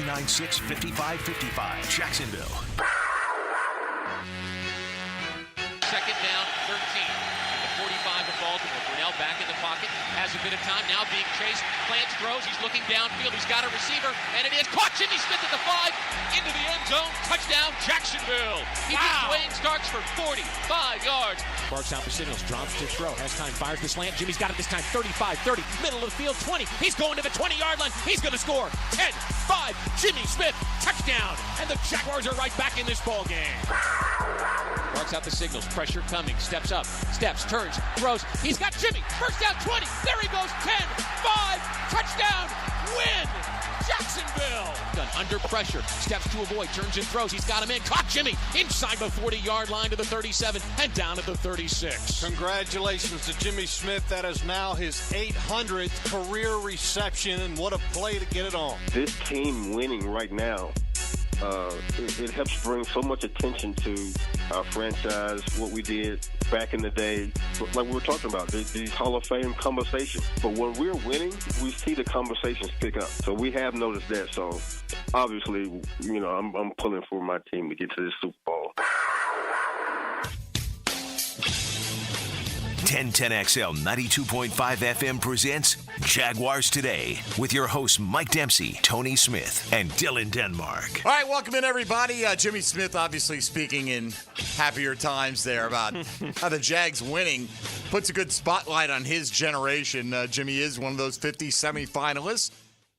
396-5555. Jacksonville. Second down, 13. The 45 of Baltimore. Brunell back in the pocket. Has a bit of time. Now being chased. Plants throws. He's looking downfield. He's got a receiver. And it is caught. Jimmy Smith at the 5. Into the end zone. Touchdown, Jacksonville. He beats Wayne Starks for 45 yards. Barks out for signals. Drops to throw. Has time. Fires the slant. Jimmy's got it this time. 35, 30. Middle of the field. 20. He's going to the 20-yard line. He's going to score. 10, 5. Jimmy Smith. Touchdown. And the Jaguars are right back in this ball game. Barks out the signals. Pressure coming. Steps up. Steps. Turns. Throws. He's got Jimmy. First down, 20. There he goes. 10, 5. Touchdown. Win. Jacksonville. Done under pressure. Steps to avoid. Turns and throws. He's got him in. Caught Jimmy inside the 40-yard line to the 37 and down at the 36. Congratulations to Jimmy Smith. That is now his 800th career reception, and what a play to get it on. This team winning right now, it helps bring so much attention to our franchise, what we did back in the day, like we were talking about, these Hall of Fame conversations. But when we're winning, we see the conversations pick up. So we have noticed that. So obviously, I'm pulling for my team to get to this Super Bowl. 1010XL 92.5 FM presents Jaguars Today with your hosts Mike Dempsey, Tony Smith, and Dylan Denmark. All right, welcome in, everybody. Jimmy Smith obviously speaking in happier times there about how the Jags winning puts a good spotlight on his generation. Jimmy is one of those 50 semifinalists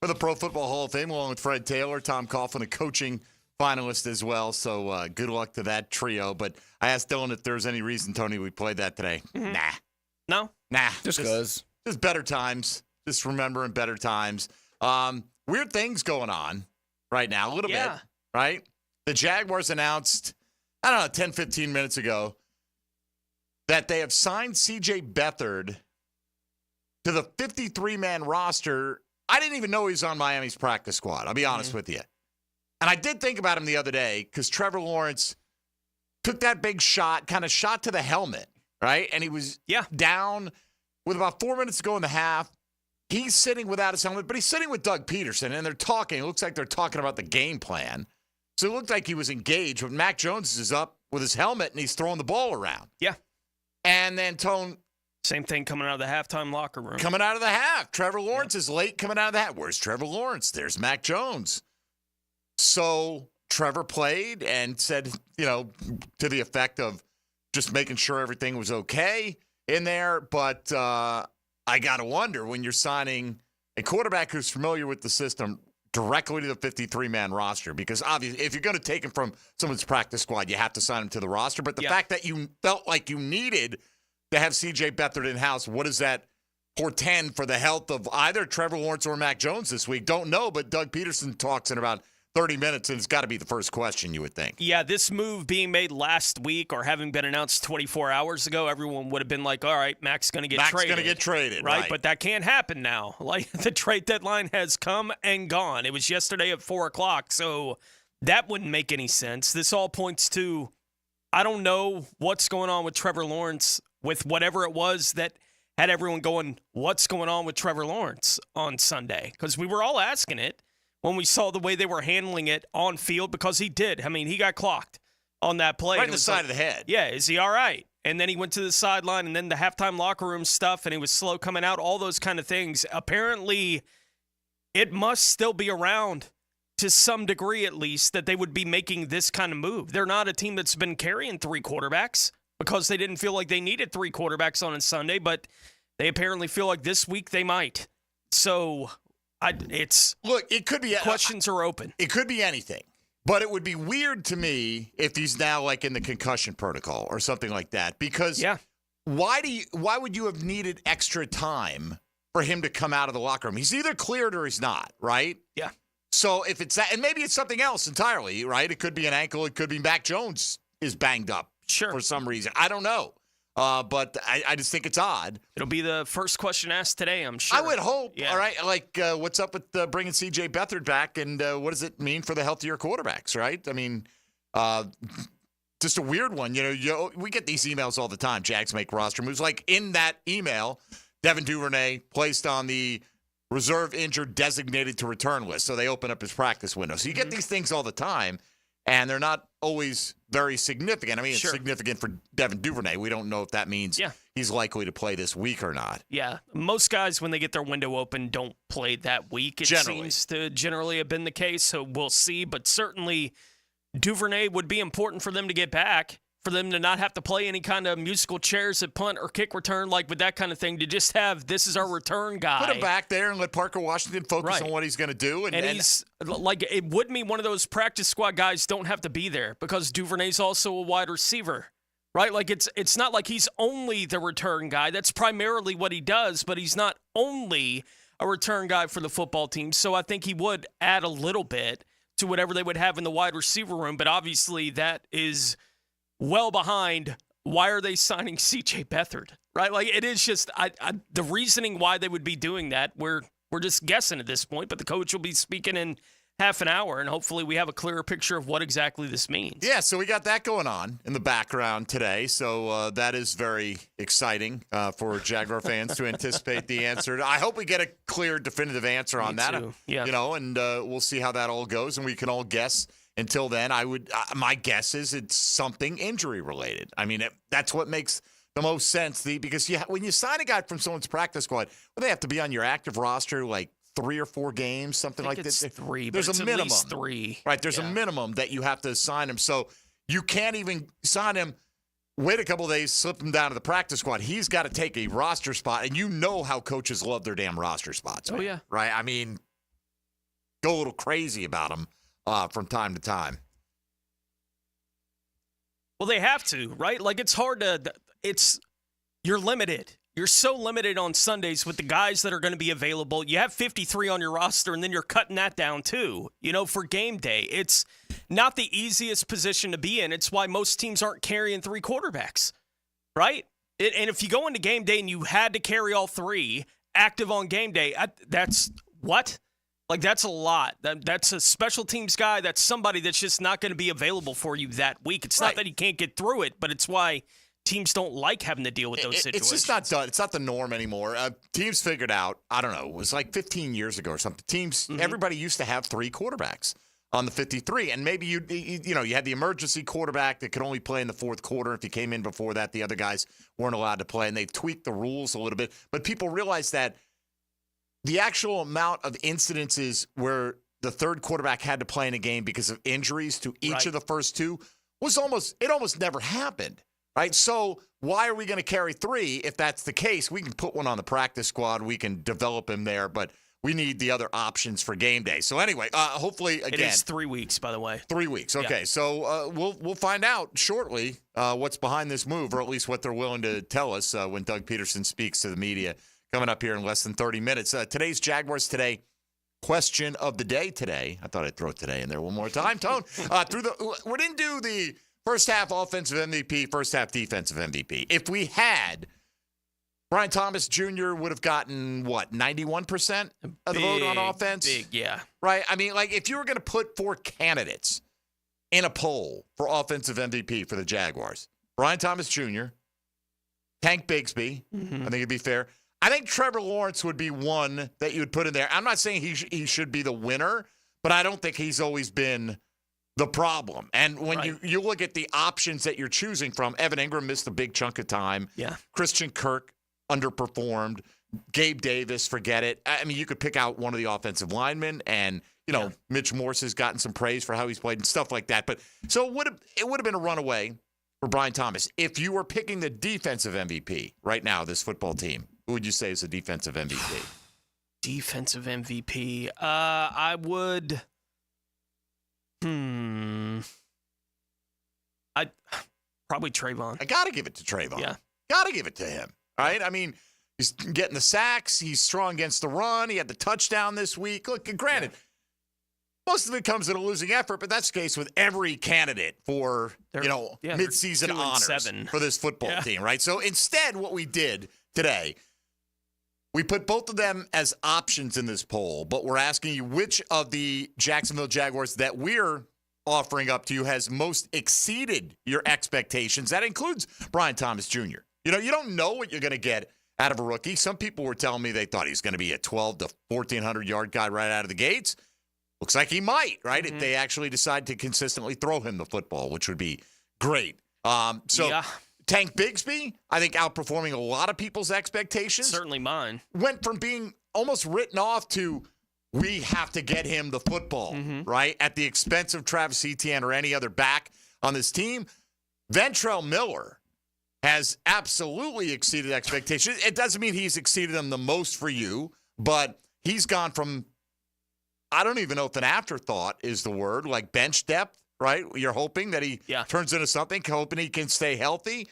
for the Pro Football Hall of Fame, along with Fred Taylor, Tom Coughlin, a coaching finalist as well. So good luck to that trio. But I asked Dylan if there's any reason, Tony, we played that today. Mm-hmm. Nah. Just because. Just better times. Just remembering better times. Weird things going on right now, a little bit, right? The Jaguars announced, 10, 15 minutes ago, that they have signed CJ Beathard to the 53-man roster. I didn't even know he was on Miami's practice squad, I'll be honest with you. And I did think about him the other day because Trevor Lawrence took that big shot, kind of shot to the helmet, right? And he was down with about 4 minutes to go in the half. He's sitting without his helmet, but he's sitting with Doug Pederson, and they're talking. It looks like they're talking about the game plan. So it looked like he was engaged. But Mac Jones is up with his helmet, and he's throwing the ball around. Yeah. And then Tone. Same thing coming out of the halftime locker room. Coming out of the half. Trevor Lawrence is late coming out of the half. Where's Trevor Lawrence? There's Mac Jones. So Trevor played and said, to the effect of just making sure everything was okay in there. But I got to wonder, when you're signing a quarterback who's familiar with the system directly to the 53-man roster, because obviously if you're going to take him from someone's practice squad, you have to sign him to the roster. But the fact that you felt like you needed to have CJ Beathard in-house, what does that portend for the health of either Trevor Lawrence or Mac Jones this week? Don't know, but Doug Pederson talks in about 30 minutes, and it's got to be the first question, you would think. Yeah, this move being made last week or having been announced 24 hours ago, everyone would have been like, all right, Mac's going to get traded. Mac's going to get traded, right? But that can't happen now. Like, the trade deadline has come and gone. It was yesterday at 4 o'clock, so that wouldn't make any sense. This all points to, I don't know what's going on with Trevor Lawrence, with whatever it was that had everyone going, what's going on with Trevor Lawrence on Sunday? Because we were all asking it when we saw the way they were handling it on field, because he did. I mean, he got clocked on that play. Right in the side of the head. Yeah, is he all right? And then he went to the sideline, and then the halftime locker room stuff, and he was slow coming out, all those kind of things. Apparently, it must still be around to some degree at least that they would be making this kind of move. They're not a team that's been carrying 3 quarterbacks because they didn't feel like they needed 3 quarterbacks on a Sunday, but they apparently feel like this week they might. So it could be questions are open. It could be anything, but it would be weird to me if he's now like in the concussion protocol or something like that. Because why would you have needed extra time for him to come out of the locker room? He's either cleared or he's not, right? Yeah. So if it's that, and maybe it's something else entirely, right? It could be an ankle. It could be Mac Jones is banged up for some reason. I don't know. But I just think it's odd. It'll be the first question asked today, I'm sure. I would hope. Yeah. All right. Like, what's up with bringing CJ Beathard back, and what does it mean for the health of your quarterbacks, right? I mean, just a weird one. We get these emails all the time. Jags make roster moves. Like in that email, Devin Duvernay placed on the reserve injured designated to return list. So they open up his practice window. So you get these things all the time, and they're not always very significant. I mean, it's significant for Devin Duvernay. We don't know if that means he's likely to play this week or not. Yeah. Most guys, when they get their window open, don't play that week. It seems to generally have been the case, so we'll see. But certainly Duvernay would be important for them to get back, for them to not have to play any kind of musical chairs at punt or kick return, like with that kind of thing, to just have, this is our return guy. Put him back there and let Parker Washington focus on what he's going to do. And he's, like, it would mean one of those practice squad guys don't have to be there because Duvernay's also a wide receiver, right? Like, it's not like he's only the return guy. That's primarily what he does, but he's not only a return guy for the football team. So I think he would add a little bit to whatever they would have in the wide receiver room, but obviously that is well behind, why are they signing CJ Beathard, right? Like, it is just the reasoning why they would be doing that, we're just guessing at this point, but the coach will be speaking in half an hour, and hopefully we have a clearer picture of what exactly this means. Yeah, so we got that going on in the background today, so that is very exciting for Jaguar fans to anticipate the answer. I hope we get a clear, definitive answer on that. Too. Yeah. You know, and we'll see how that all goes, and we can all guess. Until then, my guess is it's something injury related. I mean, that's what makes the most sense. Because when you sign a guy from someone's practice squad, they have to be on your active roster like 3 or 4 games, something like it's that. 3, there's but it's a minimum, at least 3. Right? There's a minimum that you have to sign him. So you can't even sign him. Wait a couple of days, slip him down to the practice squad. He's got to take a roster spot, and you know how coaches love their damn roster spots. Oh yeah, right. I mean, go a little crazy about them. From time to time. Well, they have to, right? Like, it's hard to, you're limited. You're so limited on Sundays with the guys that are going to be available. You have 53 on your roster, and then you're cutting that down too, for game day. It's not the easiest position to be in. It's why most teams aren't carrying 3 quarterbacks, right? And if you go into game day and you had to carry all 3 active on game day, that's what? Like, that's a lot. That's a special teams guy. That's somebody that's just not going to be available for you that week. It's not that he can't get through it, but it's why teams don't like having to deal with those situations. It's just not done. It's not the norm anymore. Teams figured out, I don't know, it was like 15 years ago or something. Teams, everybody used to have 3 quarterbacks on the 53, and maybe you had the emergency quarterback that could only play in the 4th quarter. If you came in before that, the other guys weren't allowed to play, and they tweaked the rules a little bit. But people realized that the actual amount of incidences where the 3rd quarterback had to play in a game because of injuries to each of the first 2 was almost never happened, right? So why are we going to carry 3 if that's the case? We can put one on the practice squad. We can develop him there, but we need the other options for game day. So anyway, hopefully, again. It is 3 weeks, by the way. 3 weeks. Okay, yeah. So we'll find out shortly what's behind this move, or at least what they're willing to tell us when Doug Pederson speaks to the media. Coming up here in less than 30 minutes. Today's Jaguars Today question of the day today. I thought I'd throw today in there one more time. Tone, we didn't do the first half offensive MVP, first half defensive MVP. If we had, Brian Thomas Jr. would have gotten, 91% of the vote on offense? Yeah. Right? I mean, like, if you were going to put 4 candidates in a poll for offensive MVP for the Jaguars, Brian Thomas Jr., Tank Bigsby, I think it'd be fair. I think Trevor Lawrence would be one that you would put in there. I'm not saying he should be the winner, but I don't think he's always been the problem. And when you look at the options that you're choosing from, Evan Ingram missed a big chunk of time. Yeah. Christian Kirk underperformed. Gabe Davis, forget it. I mean, you could pick out one of the offensive linemen, and Mitch Morse has gotten some praise for how he's played and stuff like that. But so it would have been a runaway for Brian Thomas. If you were picking the defensive MVP right now, this football team, who would you say is the defensive MVP? Defensive MVP. I would. I'd probably Trayvon. I got to give it to Trayvon. Yeah. Got to give it to him. Right? I mean, he's getting the sacks. He's strong against the run. He had the touchdown this week. Look, granted, most of it comes in a losing effort, but that's the case with every candidate for, midseason honors for this football team, right? So instead, what we did today, we put both of them as options in this poll, but we're asking you which of the Jacksonville Jaguars that we're offering up to you has most exceeded your expectations. That includes Brian Thomas Jr. You don't know what you're going to get out of a rookie. Some people were telling me they thought he was going to be a 12 to 1,400-yard guy right out of the gates. Looks like he might, right, if they actually decide to consistently throw him the football, which would be great. Tank Bigsby, I think, outperforming a lot of people's expectations. Certainly mine. Went from being almost written off to we have to get him the football, right, at the expense of Travis Etienne or any other back on this team. Ventrell Miller has absolutely exceeded expectations. It doesn't mean he's exceeded them the most for you, but he's gone from, I don't even know if an afterthought is the word, like bench depth, right? You're hoping that he turns into something, hoping he can stay healthy,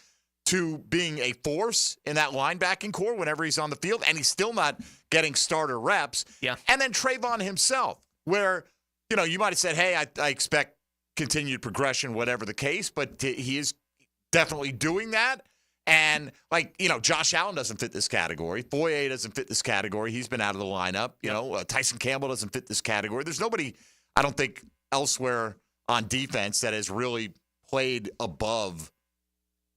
to being a force in that linebacking core whenever he's on the field, and he's still not getting starter reps. Yeah. And then Trayvon himself, where, you might have said, hey, I expect continued progression, whatever the case, but he is definitely doing that. And, Josh Allen doesn't fit this category. Foye doesn't fit this category. He's been out of the lineup. Tyson Campbell doesn't fit this category. There's nobody, I don't think, elsewhere on defense that has really played above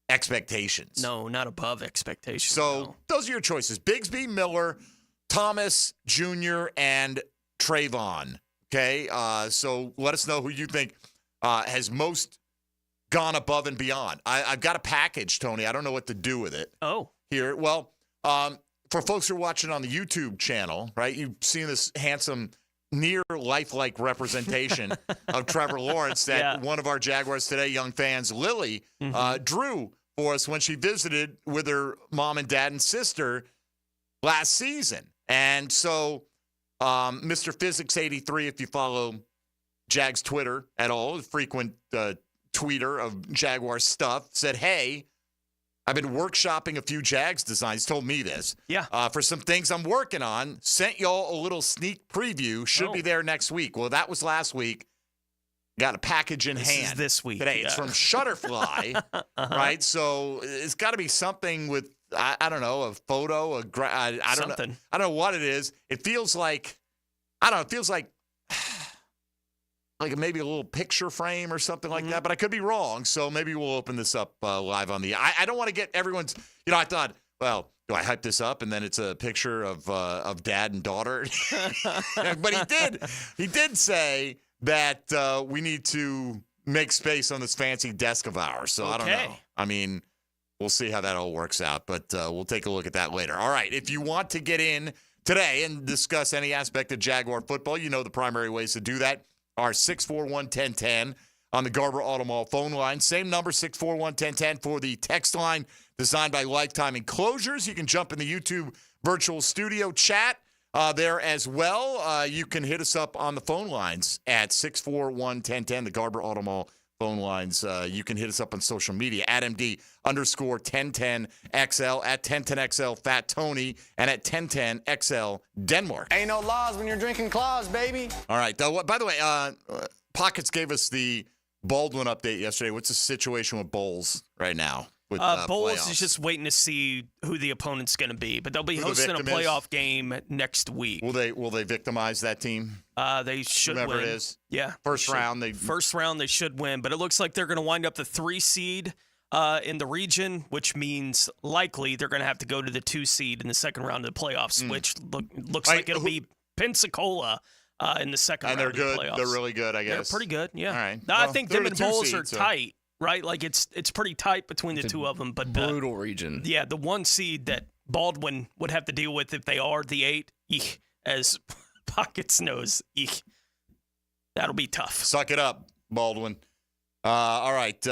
expectations. No, not above expectations. So those are your choices. Bigsby, Miller, Thomas Jr., and Trayvon. Okay? So let us know who you think has most gone above and beyond. I've got a package, Tony. I don't know what to do with it. Oh. Here. Well, for folks who are watching on the YouTube channel, right, you've seen this handsome, near lifelike representation of Trevor Lawrence that one of our Jaguars Today young fans, Lily, drew for us when she visited with her mom and dad and sister last season. And so Mr. Physics 83, if you follow Jags Twitter at all, a frequent tweeter of Jaguar stuff, said, hey, I've been workshopping a few Jags designs, told me this. Yeah. For some things I'm working on, sent y'all a little sneak preview, should be there next week. Well, that was last weweek. Got a package in hand. Is this week. Today. It's from Shutterfly, right? So it's got to be something with, I don't know, a photo, I don't know. I don't know what it is. It feels like, like maybe a little picture frame or something like that, but I could be wrong. So maybe we'll open this up live on the. I don't want to get everyone's. I thought, well, do I hype this up and then it's a picture of dad and daughter? But he did say that we need to make space on this fancy desk of ours. So I don't know. I mean, we'll see how that all works out, but we'll take a look at that later. All right, if you want to get in today and discuss any aspect of Jaguar football, the primary ways to do that are 641-1010 on the Garber Auto Mall phone line. Same number, 641-1010 for the text line designed by Lifetime Enclosures. You can jump in the YouTube virtual studio chat there as well. You can hit us up on the phone lines at 641-1010, the Garber Auto Mall phone lines. You can hit us up on social media at MD_1010XL, at 1010XL Fat Tony, and at 1010XL Denmark. Ain't no laws when you're drinking claws, baby. All right. By the way, Pockets gave us the Baldwin update yesterday. What's the situation with Bowles right now? Bowles playoffs? is just waiting to see who the opponent's going to be, but they'll be hosting a playoff game next week. Will they victimize that team? They should Whoever win. it is. Yeah. First round they should win, but it looks like they're going to wind up the 3 seed in the region, which means likely they're going to have to go to the 2 seed in the second round of the playoffs, which looks like it'll be Pensacola in the second round of the playoffs. They're good. They're really good, I guess. They're pretty good, yeah. All right. I think them and Bowles are so. tight. Right, like it's pretty tight between the two of them, but brutal region. Yeah, the 1 seed that Baldwin would have to deal with if they are the 8, as Pockets knows, that'll be tough. Suck it up, Baldwin. All right,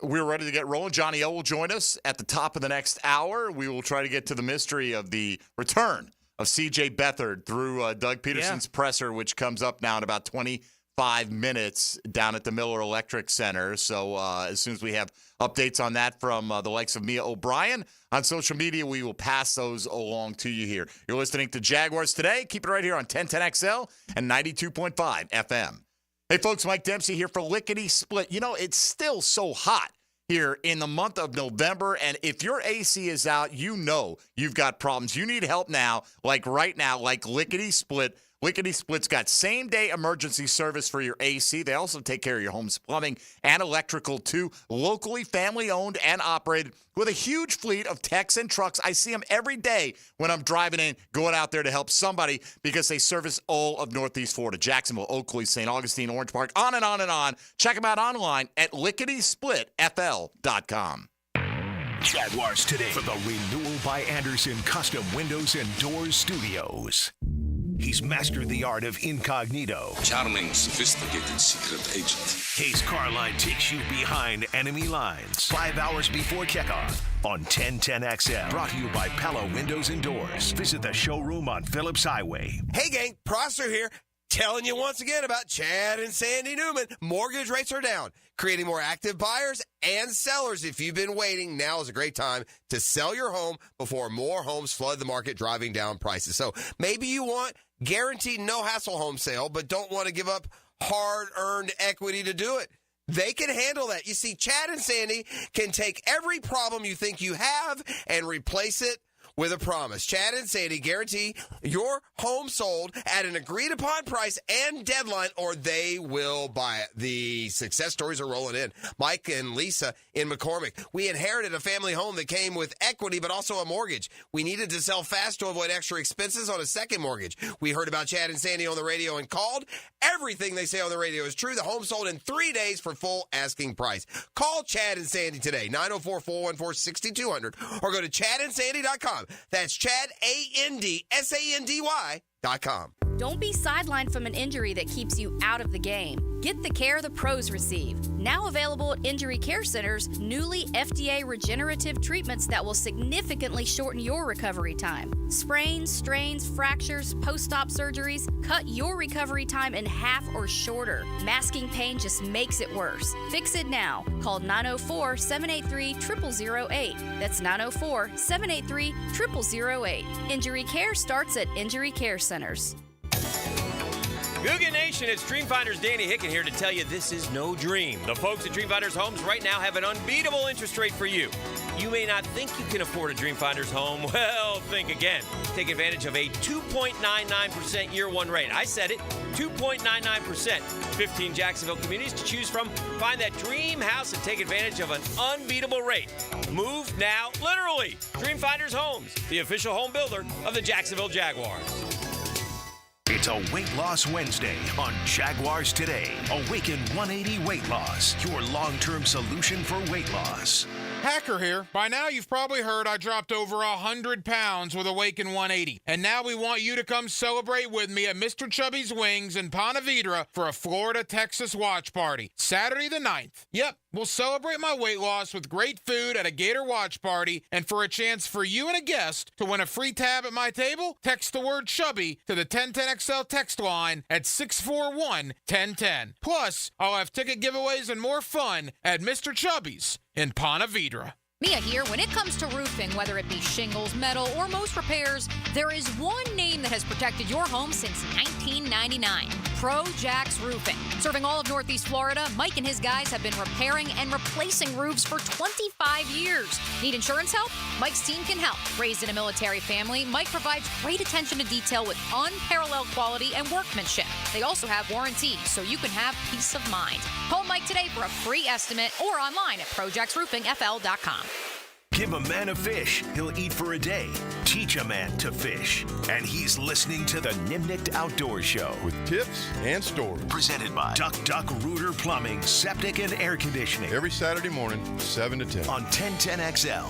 we're ready to get rolling. Johnny O will join us at the top of the next hour. We will try to get to the mystery of the return of CJ Beathard through Doug Pederson's presser, which comes up now in about 25 minutes down at the Miller Electric Center. So as soon as we have updates on that from the likes of Mia O'Brien on social media, we will pass those along to you here. You're listening to Jaguars Today. Keep it right here on 1010XL and 92.5 FM. Hey, folks, Mike Dempsey here for Lickety Split. It's still so hot here in the month of November, and if your AC is out, you've got problems. You need help now, like right now, like Lickety Split. Lickety Split's got same-day emergency service for your AC. They also take care of your home's plumbing and electrical, too. Locally family-owned and operated with a huge fleet of techs and trucks. I see them every day when I'm driving in, going out there to help somebody because they service all of Northeast Florida. Jacksonville, Oakley, St. Augustine, Orange Park, on and on and on. Check them out online at licketysplitfl.com. Jaguars Today for the Renewal by Anderson Custom Windows and Doors Studios. He's mastered the art of incognito. Charming, sophisticated secret agent. Case Carline takes you behind enemy lines 5 hours before kickoff on 1010XL. Brought to you by Pella Windows and Doors. Visit the showroom on Phillips Highway. Hey gang, Prosser here. Telling you once again about Chad and Sandy Newman. Mortgage rates are down, creating more active buyers and sellers. If you've been waiting, now is a great time to sell your home before more homes flood the market, driving down prices. So maybe you want guaranteed no-hassle home sale, but don't want to give up hard-earned equity to do it. They can handle that. You see, Chad and Sandy can take every problem you think you have and replace it with a promise. Chad and Sandy guarantee your home sold at an agreed-upon price and deadline, or they will buy it. The success stories are rolling in. Mike and Lisa in McCormick. We inherited a family home that came with equity but also a mortgage. We needed to sell fast to avoid extra expenses on a second mortgage. We heard about Chad and Sandy on the radio and called. Everything they say on the radio is true. The home sold in 3 days for full asking price. Call Chad and Sandy today, 904-414-6200, or go to chadandsandy.com. That's ChadAndSandy.com. Don't be sidelined from an injury that keeps you out of the game. Get the care the pros receive. Now available at Injury Care Centers, newly FDA regenerative treatments that will significantly shorten your recovery time. Sprains, strains, fractures, post-op surgeries, cut your recovery time in half or shorter. Masking pain just makes it worse. Fix it now. Call 904-783-0008. That's 904-783-0008. Injury care starts at Injury Care Centers. Googan Nation, it's Dreamfinders Danny Hicken here to tell you this is no dream. The folks at Dreamfinders Homes right now have an unbeatable interest rate for you. You may not think you can afford a Dreamfinders home. Well, think again. Take advantage of a 2.99% year one rate. I said it, 2.99%. 15 Jacksonville communities to choose from. Find that dream house and take advantage of an unbeatable rate. Move now, literally. Dreamfinders Homes, the official home builder of the Jacksonville Jaguars. It's a Weight Loss Wednesday on Jaguars Today. Awaken 180 Weight Loss, your long-term solution for weight loss. Hacker here. By now, you've probably heard I dropped over 100 pounds with Awaken 180. And now we want you to come celebrate with me at Mr. Chubby's Wings in Ponte Vedra for a Florida-Texas watch party. Saturday the 9th. Yep, we'll celebrate my weight loss with great food at a Gator watch party. And for a chance for you and a guest to win a free tab at my table, text the word Chubby to the 1010XL text line at 641-1010. Plus, I'll have ticket giveaways and more fun at Mr. Chubby's in Ponte Vedra. Mia here. When it comes to roofing, whether it be shingles, metal, or most repairs, there is one name that has protected your home since 1999. Pro Jax Roofing. Serving all of Northeast Florida, Mike and his guys have been repairing and replacing roofs for 25 years. Need insurance help? Mike's team can help. Raised in a military family, Mike provides great attention to detail with unparalleled quality and workmanship. They also have warranties, so you can have peace of mind. Call Mike today for a free estimate or online at projaxroofingfl.com. Give a man a fish, he'll eat for a day. Teach a man to fish. And he's listening to the Nimnicht Outdoor Show. With tips and stories. Presented by Duck Rooter Plumbing, Septic and Air Conditioning. Every Saturday morning, 7 to 10. On 1010XL.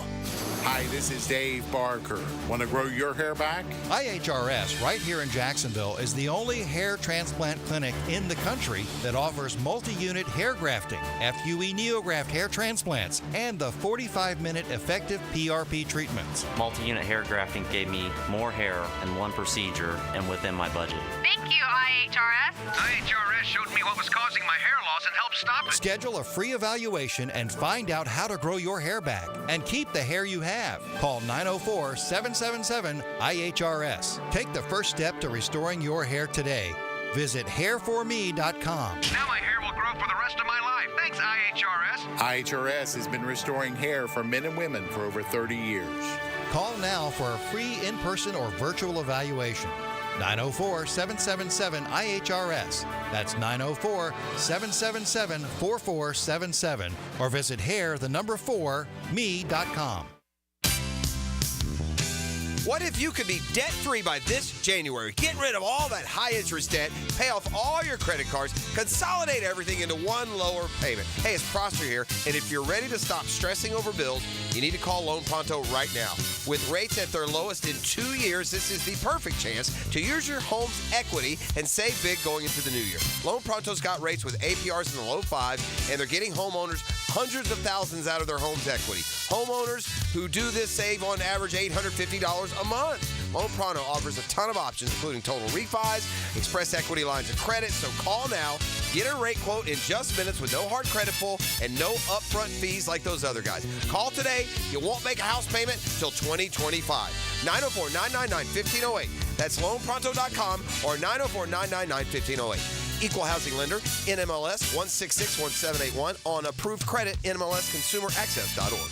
Hi, this is Dave Barker. Want to grow your hair back? IHRS, right here in Jacksonville, is the only hair transplant clinic in the country that offers multi-unit hair grafting, FUE neograft hair transplants, and the 45-minute effective PRP treatments. Multi-unit hair grafting gave me more hair in one procedure and within my budget. Thank you, IHRS. IHRS showed me what was causing my hair loss and helped stop it. Schedule a free evaluation and find out how to grow your hair back and keep the hair you have. Call 904-777-IHRS. Take the first step to restoring your hair today. Visit hairforme.com. Now my hair will grow for the rest of my life. Thanks, IHRS. IHRS has been restoring hair for men and women for over 30 years. Call now for a free in-person or virtual evaluation. 904-777-IHRS. That's 904-777-4477. Or visit hair4me.com. What if you could be debt-free by this January? Get rid of all that high-interest debt, pay off all your credit cards, consolidate everything into one lower payment. Hey, it's Prosper here, and if you're ready to stop stressing over bills, you need to call Loan Pronto right now. With rates at their lowest in 2 years, this is the perfect chance to use your home's equity and save big going into the new year. Loan Pronto's got rates with APRs in the low 5s, and they're getting homeowners hundreds of thousands out of their home's equity. Homeowners who do this save on average $850 a month. Loan Pronto offers a ton of options, including total refis, express equity lines of credit. So call now, get a rate quote in just minutes with no hard credit pull and no upfront fees like those other guys. Call today. You won't make a house payment till 2025. 904-999-1508. That's loanpronto.com or 904-999-1508. Equal housing lender, NMLS 1661781 on approved credit, NMLSconsumeraccess.org.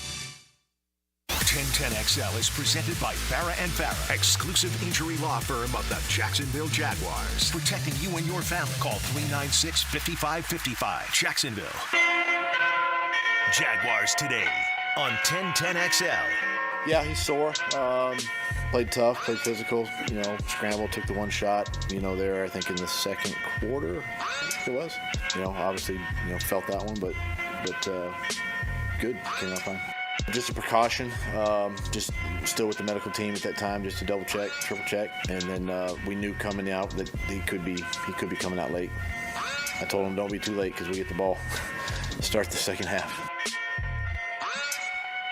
1010XL is presented by Farah & Farah, exclusive injury law firm of the Jacksonville Jaguars. Protecting you and your family. Call 396-5555. Jacksonville. Jaguars Today on 1010XL. Yeah, he's sore. Played tough, played physical, scrambled, took the one shot, there, I think in the second quarter, I think it was. Obviously, felt that one, but good, came out fine. Just a precaution, just still with the medical team at that time, just to double check, triple check, and then we knew coming out that he could be coming out late. I told him don't be too late because we get the ball, start the second half.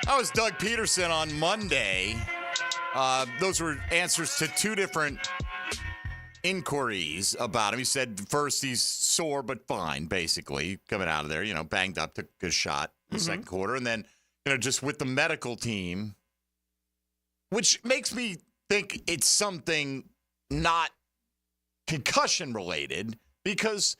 That was Doug Pederson on Monday. Those were answers to two different inquiries about him. He said first he's sore but fine, basically, coming out of there, banged up, took a good shot in the second quarter. And then, just with the medical team, which makes me think it's something not concussion related, because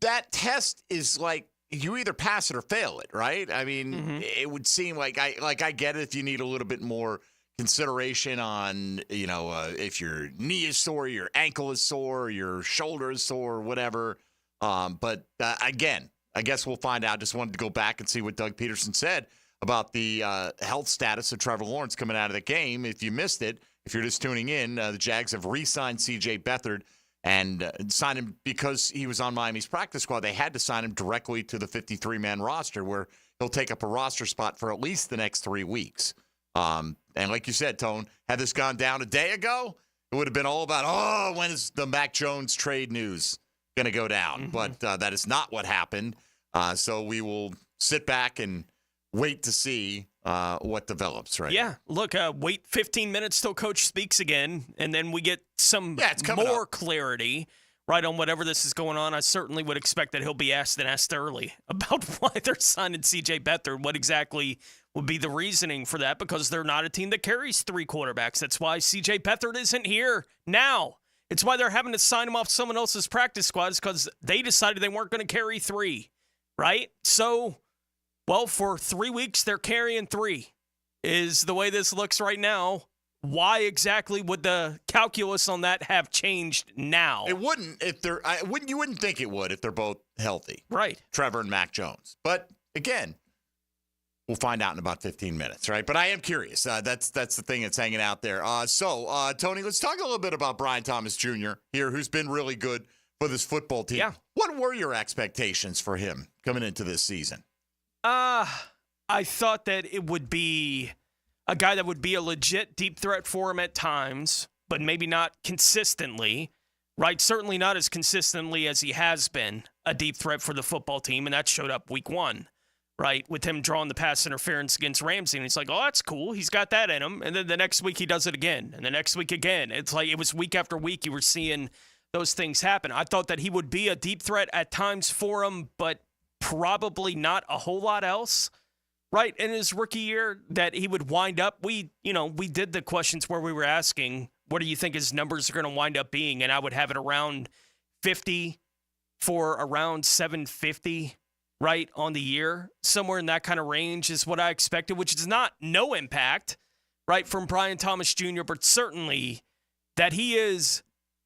that test is like, you either pass it or fail it, right? I mean, it would seem like I get it if you need a little bit more consideration on, if your knee is sore, your ankle is sore, your shoulder is sore, whatever. But again, I guess we'll find out. Just wanted to go back and see what Doug Pederson said about the health status of Trevor Lawrence coming out of the game. If you missed it, if you're just tuning in, the Jags have re-signed CJ Beathard and signed him because he was on Miami's practice squad. They had to sign him directly to the 53-man roster, where he'll take up a roster spot for at least the next 3 weeks. And like you said, Tone, had this gone down a day ago, it would have been all about, when is the Mac Jones trade news going to go down? But that is not what happened. So we will sit back and wait to see what develops, right? Yeah, look, wait 15 minutes till Coach speaks again, and then we get some more clarity, right, on whatever this is going on. I certainly would expect that he'll be asked early about why they're signing CJ Beathard, what exactly would be the reasoning for that, because they're not a team that carries 3 quarterbacks. That's why CJ Beathard isn't here now. It's why they're having to sign him off someone else's practice squads, because they decided they weren't going to carry 3, right? So, well, for 3 weeks, they're carrying 3 is the way this looks right now. Why exactly would the calculus on that have changed now? It wouldn't if they're. You wouldn't think it would if they're both healthy, right? Trevor and Mac Jones. But again, we'll find out in about 15 minutes, right? But I am curious. That's the thing that's hanging out there. So, Tony, let's talk a little bit about Brian Thomas Jr. here, who's been really good for this football team. Yeah. What were your expectations for him coming into this season? I thought that it would be a guy that would be a legit deep threat for him at times, but maybe not consistently, right? Certainly not as consistently as he has been a deep threat for the football team, and that showed up week 1, right? With him drawing the pass interference against Ramsey, and it's like, oh, that's cool. He's got that in him. And then the next week he does it again, and the next week again. It's like it was week after week you were seeing those things happen. I thought that he would be a deep threat at times for him, but probably not a whole lot else, right? In his rookie year, that he would wind up. We did the questions where we were asking, what do you think his numbers are going to wind up being? And I would have it around 50 for around 750, right, on the year. Somewhere in that kind of range is what I expected, which is not no impact, right, from Brian Thomas Jr., but certainly that he is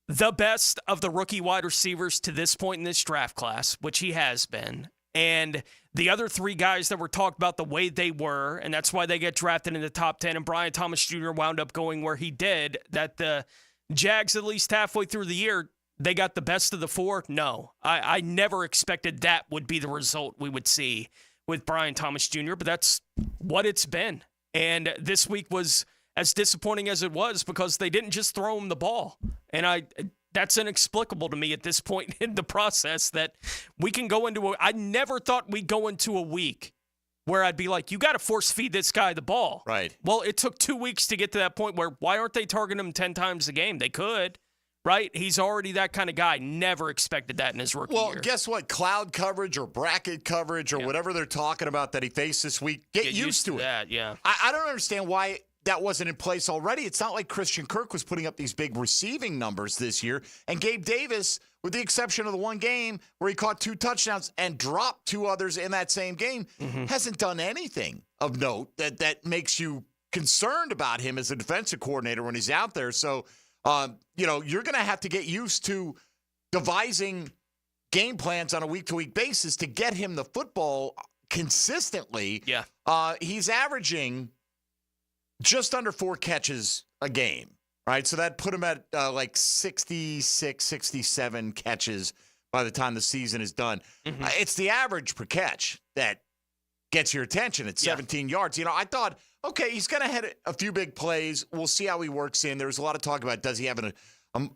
the best of the rookie wide receivers to this point in this draft class, which he has been. And the other three guys that were talked about the way they were, and that's why they get drafted in the top 10, and Brian Thomas Jr. wound up going where he did, that the Jags, at least halfway through the year, they got the best of the four? No. I never expected that would be the result we would see with Brian Thomas Jr., but that's what it's been. And this week was as disappointing as it was because they didn't just throw him the ball. And that's inexplicable to me at this point in the process that we can go into I never thought we'd go into a week where I'd be like, you got to force feed this guy the ball. Right. Well, it took 2 weeks to get to that point where why aren't they targeting him 10 times a game? They could. Right? He's already that kind of guy. Never expected that in his rookie year. Well, guess what? Cloud coverage or bracket coverage or whatever they're talking about that he faced this week, get used to it. That, yeah. I don't understand why that wasn't in place already. It's not like Christian Kirk was putting up these big receiving numbers this year. And Gabe Davis, with the exception of the one game where he caught 2 touchdowns and dropped 2 others in that same game, hasn't done anything of note that makes you concerned about him as a defensive coordinator when he's out there. So, you're going to have to get used to devising game plans on a week-to-week basis to get him the football consistently. Yeah. He's averaging just under 4 catches a game, right? So that put him at like 66, 67 catches by the time the season is done. It's the average per catch that gets your attention at 17 yards. I thought, okay, he's going to hit a few big plays. We'll see how he works in. There was a lot of talk about does he have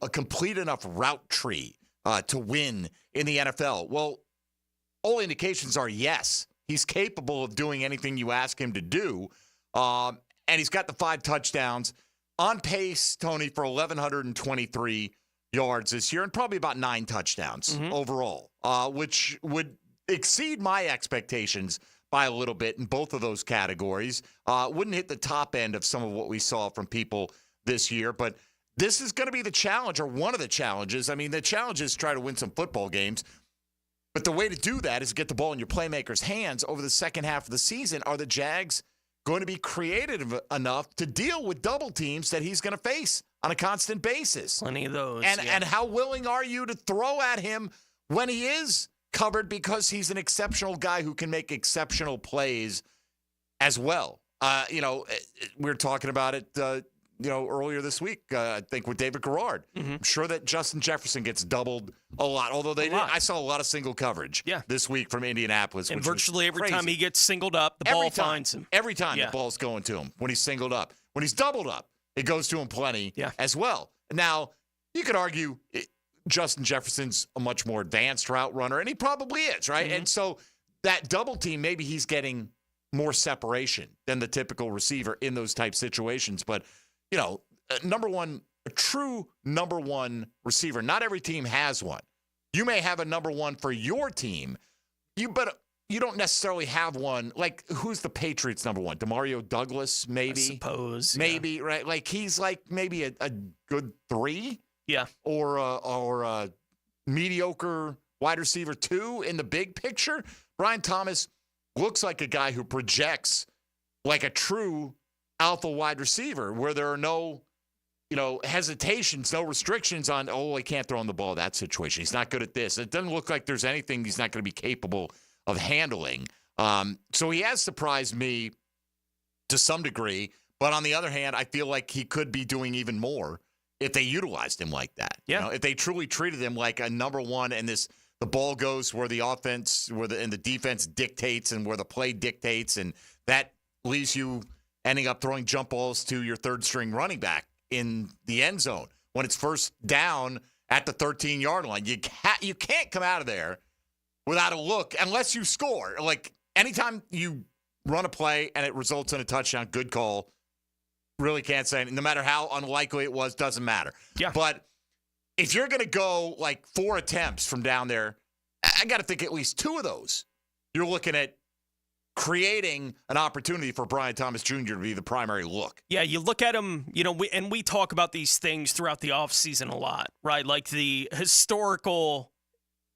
a complete enough route tree to win in the NFL? Well, all indications are yes. He's capable of doing anything you ask him to do. And he's got the 5 touchdowns. On pace, Tony, for 1,123 yards this year and probably about 9 touchdowns overall, which would exceed my expectations by a little bit in both of those categories. Wouldn't hit the top end of some of what we saw from people this year, but this is going to be the challenge, or one of the challenges. I mean, the challenge is try to win some football games, but the way to do that is to get the ball in your playmakers' hands over the second half of the season. Are the Jags going to be creative enough to deal with double teams that he's going to face on a constant basis? Plenty of those. And how willing are you to throw at him when he is covered, because he's an exceptional guy who can make exceptional plays as well? We were talking about it, earlier this week, I think with David Garrard. I'm sure that Justin Jefferson gets doubled a lot, although I saw a lot of single coverage this week from Indianapolis. And virtually every time he gets singled up, the ball finds him. Every time the ball's going to him when he's singled up. When he's doubled up, it goes to him plenty as well. Now, you could argue Justin Jefferson's a much more advanced route runner, and he probably is, right? And so that double team, maybe he's getting more separation than the typical receiver in those type situations. But, a true number one receiver, not every team has one. You may have a number one for your team, but you don't necessarily have one. Like, who's the Patriots' number one? DeMario Douglas, maybe? I suppose. Maybe, right? Like, he's like maybe a good 3? Yeah. Or a mediocre wide receiver 2 in the big picture. Brian Thomas looks like a guy who projects like a true alpha wide receiver where there are no, hesitations, no restrictions on, he can't throw on the ball in that situation. He's not good at this. It doesn't look like there's anything he's not going to be capable of handling. So he has surprised me to some degree. But on the other hand, I feel like he could be doing even more if they utilized him like that. Yeah. If they truly treated him like a number one and the ball goes where the offense, and the defense dictates and where the play dictates, and that leaves you ending up throwing jump balls to your third string running back in the end zone when it's first down at the 13-yard line. You can't come out of there without a look unless you score. Like, anytime you run a play and it results in a touchdown, good call. Really can't say anything. No matter how unlikely it was, doesn't matter. Yeah. But if you're going to go like 4 attempts from down there, I got to think at least 2 of those, you're looking at creating an opportunity for Brian Thomas Jr. to be the primary look. Yeah, you look at him, we talk about these things throughout the offseason a lot, right? Like the historical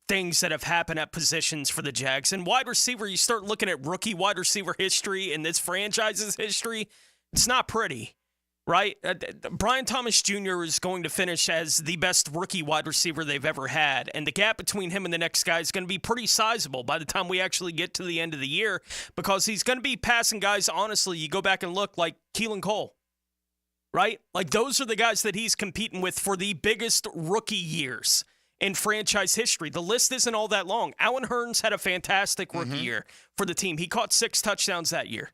things that have happened at positions for the Jags. And wide receiver, you start looking at rookie wide receiver history in this franchise's history, it's not pretty. right? Brian Thomas Jr. is going to finish as the best rookie wide receiver they've ever had, and the gap between him and the next guy is going to be pretty sizable by the time we actually get to the end of the year, because he's going to be passing guys, honestly, you go back and look, like Keelan Cole, right? Like, those are the guys that he's competing with for the biggest rookie years in franchise history. The list isn't all that long. Allen Hurns had a fantastic rookie year for the team. He caught 6 touchdowns that year,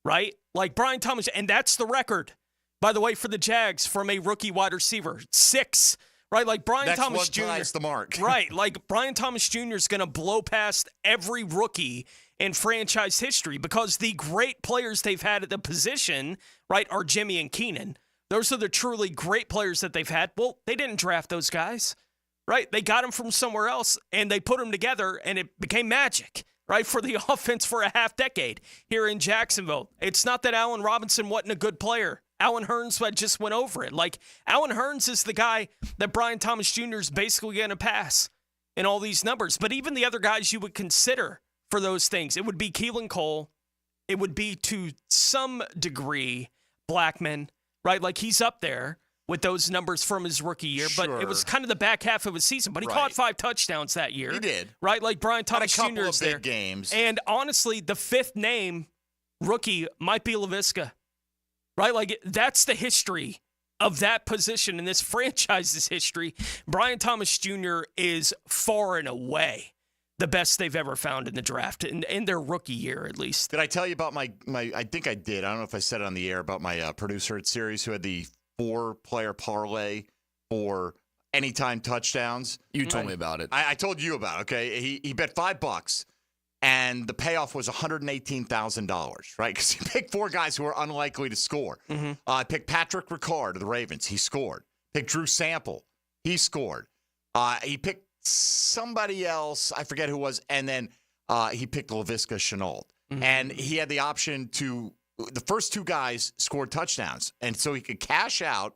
right? Like Brian Thomas, and that's the record, by the way, for the Jags from a rookie wide receiver. 6, right? Like Brian Thomas Jr. That's the mark. Right. Like Brian Thomas Jr. is going to blow past every rookie in franchise history, because the great players they've had at the position, right, are Jimmy and Keenan. Those are the truly great players that they've had. Well, they didn't draft those guys. Right? They got him from somewhere else, and they put him together, and it became magic, right, for the offense for a half decade here in Jacksonville. It's not that Allen Robinson wasn't a good player. Allen Hurns just went over it. Like, Allen Hurns is the guy that Brian Thomas Jr. is basically going to pass in all these numbers. But even the other guys you would consider for those things, it would be Keelan Cole. It would be, to some degree, Blackman, right? Like, he's up there with those numbers from his rookie year, but it was kind of the back half of his season. But he caught 5 touchdowns that year. He did. Right? Like Brian Thomas Jr. is there. Had a couple of big games. And honestly, the 5th name rookie might be Laviska. Right? Like, that's the history of that position in this franchise's history. Brian Thomas Jr. is far and away the best they've ever found in the draft, in their rookie year, at least. Did I tell you about my I think I did. I don't know if I said it on the air, about my producer at Sirius who had the 4-player parlay for anytime touchdowns. You told me about it. I told you about it, okay? He bet $5, and the payoff was $118,000, right? Because he picked 4 guys who were unlikely to score. Picked Patrick Ricard of the Ravens. He scored. Picked Drew Sample. He scored. He picked somebody else. I forget who it was. And then he picked Laviska Shenault. And he had the option to – the first 2 guys scored touchdowns, and so he could cash out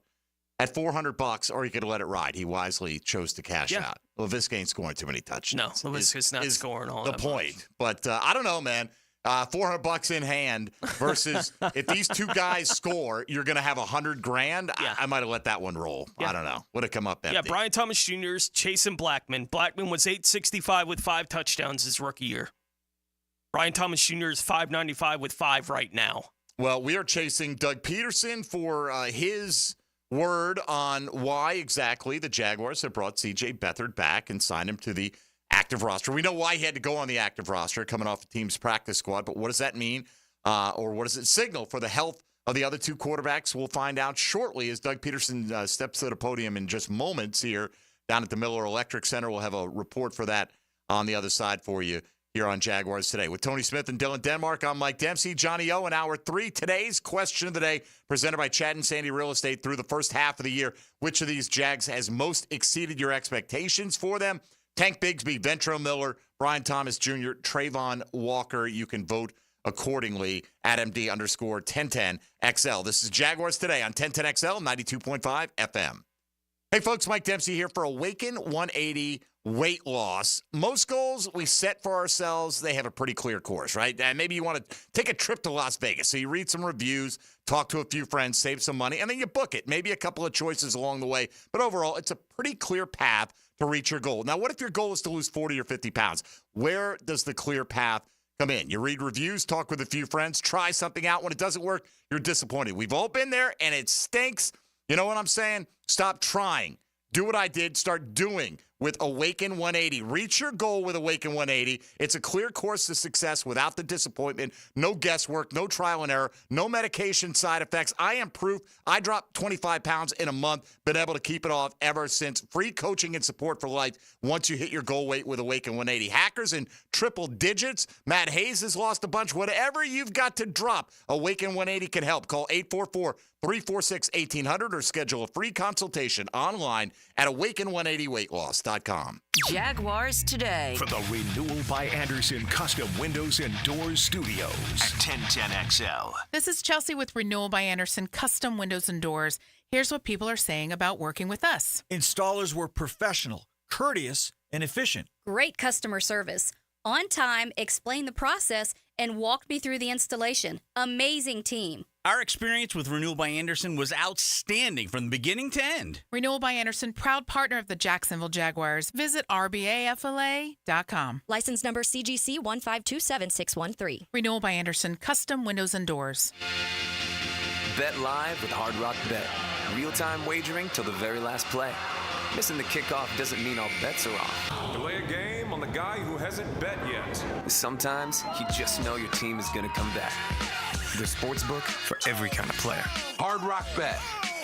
at $400, or he could let it ride. He wisely chose to cash out. Laviska ain't scoring too many touchdowns. No, Laviska's not scoring all the that point. much. But I don't know, man. $400 in hand versus if these 2 guys score, you're going to have $100,000. I might have let that one roll. I don't know. Would have come up empty. Yeah, Brian Thomas Jr.'s chasing Blackman. Blackman was 865 with 5 touchdowns his rookie year. Brian Thomas Jr. is 595 with 5 right now. Well, we are chasing Doug Pederson for his word on why exactly the Jaguars have brought CJ Beathard back and signed him to the active roster. We know why he had to go on the active roster coming off the team's practice squad, but what does that mean, or what does it signal for the health of the other 2 quarterbacks? We'll find out shortly as Doug Pederson steps to the podium in just moments here down at the Miller Electric Center. We'll have a report for that on the other side for you here on Jaguars Today. With Tony Smith and Dylan Denmark, I'm Mike Dempsey. Johnny O in hour 3. Today's question of the day, presented by Chad and Sandy Real Estate. Through the first half of the year, which of these Jags has most exceeded your expectations for them? Tank Bigsby, Ventrell Miller, Brian Thomas Jr., Trayvon Walker. You can vote accordingly at MD_1010XL. This is Jaguars Today on 1010XL, 92.5 FM. Hey, folks, Mike Dempsey here for Awaken 180 weight loss. Most goals we set for ourselves, they have a pretty clear course, right? And maybe you want to take a trip to Las Vegas. So you read some reviews, talk to a few friends, save some money, and then you book it. Maybe a couple of choices along the way. But overall, it's a pretty clear path to reach your goal. Now, what if your goal is to lose 40 or 50 pounds? Where does the clear path come in? You read reviews, talk with a few friends, try something out. When it doesn't work, you're disappointed. We've all been there, and it stinks. You know what I'm saying? Stop trying. Do what I did. Start doing with Awaken 180. Reach your goal with Awaken 180. It's a clear course to success without the disappointment. No guesswork, no trial and error, no medication side effects. I am proof. I dropped 25 pounds in a month, been able to keep it off ever since. Free coaching and support for life once you hit your goal weight with Awaken 180. Hackers in triple digits. Matt Hayes has lost a bunch. Whatever you've got to drop, Awaken 180 can help. Call 844-346-1800 or schedule a free consultation online at awaken180weightloss.com. Jaguars Today. From the Renewal by Anderson Custom Windows and Doors Studios at 1010XL. This is Chelsea with Renewal by Anderson Custom Windows and Doors. Here's what people are saying about working with us. Installers were professional, courteous, and efficient. Great customer service. On time, explained the process, and walked me through the installation. Amazing team. Our experience with Renewal by Anderson was outstanding from the beginning to end. Renewal by Anderson, proud partner of the Jacksonville Jaguars. Visit rbafla.com. License number CGC 1527613. Renewal by Anderson, custom windows and doors. Bet live with Hard Rock Bet. Real-time wagering till the very last play. Missing the kickoff doesn't mean all bets are off. Delay a game on the guy who hasn't bet yet. Sometimes you just know your team is going to come back. The sportsbook for every kind of player. Hard Rock Bet.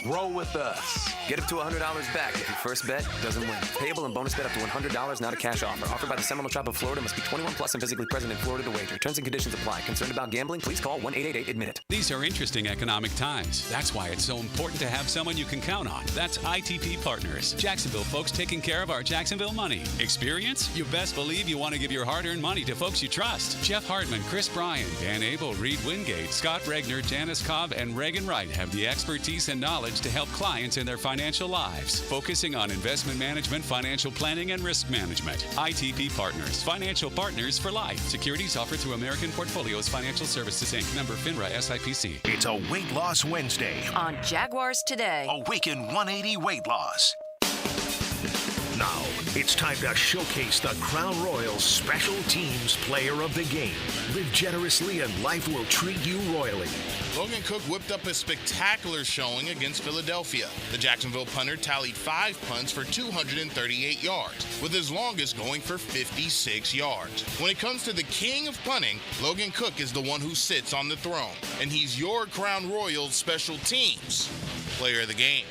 Roll with us. Get up to $100 back if your first bet doesn't win. Payable and bonus bet up to $100, not a cash offer. Offered by the Seminole Tribe of Florida. Must be 21 plus and physically present in Florida to wager. Terms and conditions apply. Concerned about gambling? Please call 1-888-ADMIT-IT. These are interesting economic times. That's why it's so important to have someone you can count on. That's ITP Partners. Jacksonville folks taking care of our Jacksonville money. Experience? You best believe you want to give your hard-earned money to folks you trust. Jeff Hartman, Chris Bryan, Dan Abel, Reed Wingate, Scott Regner, Janice Cobb, and Reagan Wright have the expertise and knowledge to help clients in their financial lives, focusing on investment management, financial planning, and risk management. ITP Partners, financial partners for life. Securities offered through American Portfolios Financial Services, Inc., member FINRA SIPC. It's a Weight Loss Wednesday On Jaguars Today. Awaken 180 Weight Loss. Now, it's time to showcase the Crown Royals Special Teams Player of the Game. Live generously and life will treat you royally. Logan Cook whipped up a spectacular showing against Philadelphia. The Jacksonville punter tallied 5 punts for 238 yards, with his longest going for 56 yards. When it comes to the king of punting, Logan Cook is the one who sits on the throne, and he's your Crown Royals Special Teams Player of the Game.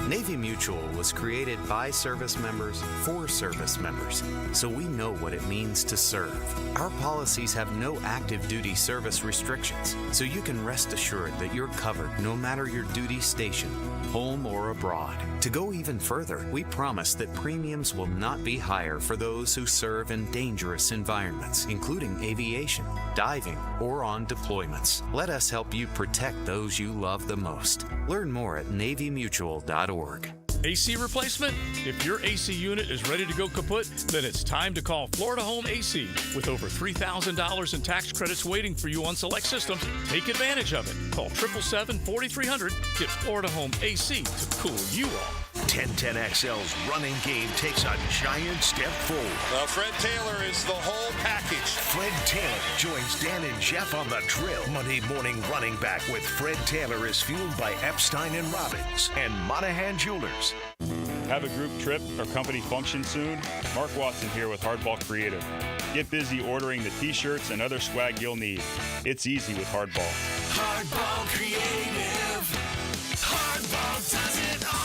Navy Mutual was created by service members for service members, so we know what it means to serve. Our policies have no active duty service restrictions, so you can rest assured that you're covered no matter your duty station, home or abroad. To go even further, we promise that premiums will not be higher for those who serve in dangerous environments, including aviation, diving, or on deployments. Let us help you protect those you love the most. Learn more at NavyMutual.org. AC replacement? If your AC unit is ready to go kaput, then it's time to call Florida Home AC. With over $3,000 in tax credits waiting for you on select systems, take advantage of it. Call 777-4300. Get Florida Home AC to cool you off. 1010XL's running game takes a giant step forward. Well, Fred Taylor is the whole package. Fred Taylor joins Dan and Jeff on the drill. Monday morning running back with Fred Taylor is fueled by Epstein and Robbins and Monahan Jewelers. Have a group trip or company function soon? Mark Watson here with Hardball Creative. Get busy ordering the t-shirts and other swag you'll need. It's easy with Hardball. Hardball Creative. Hardball does it all.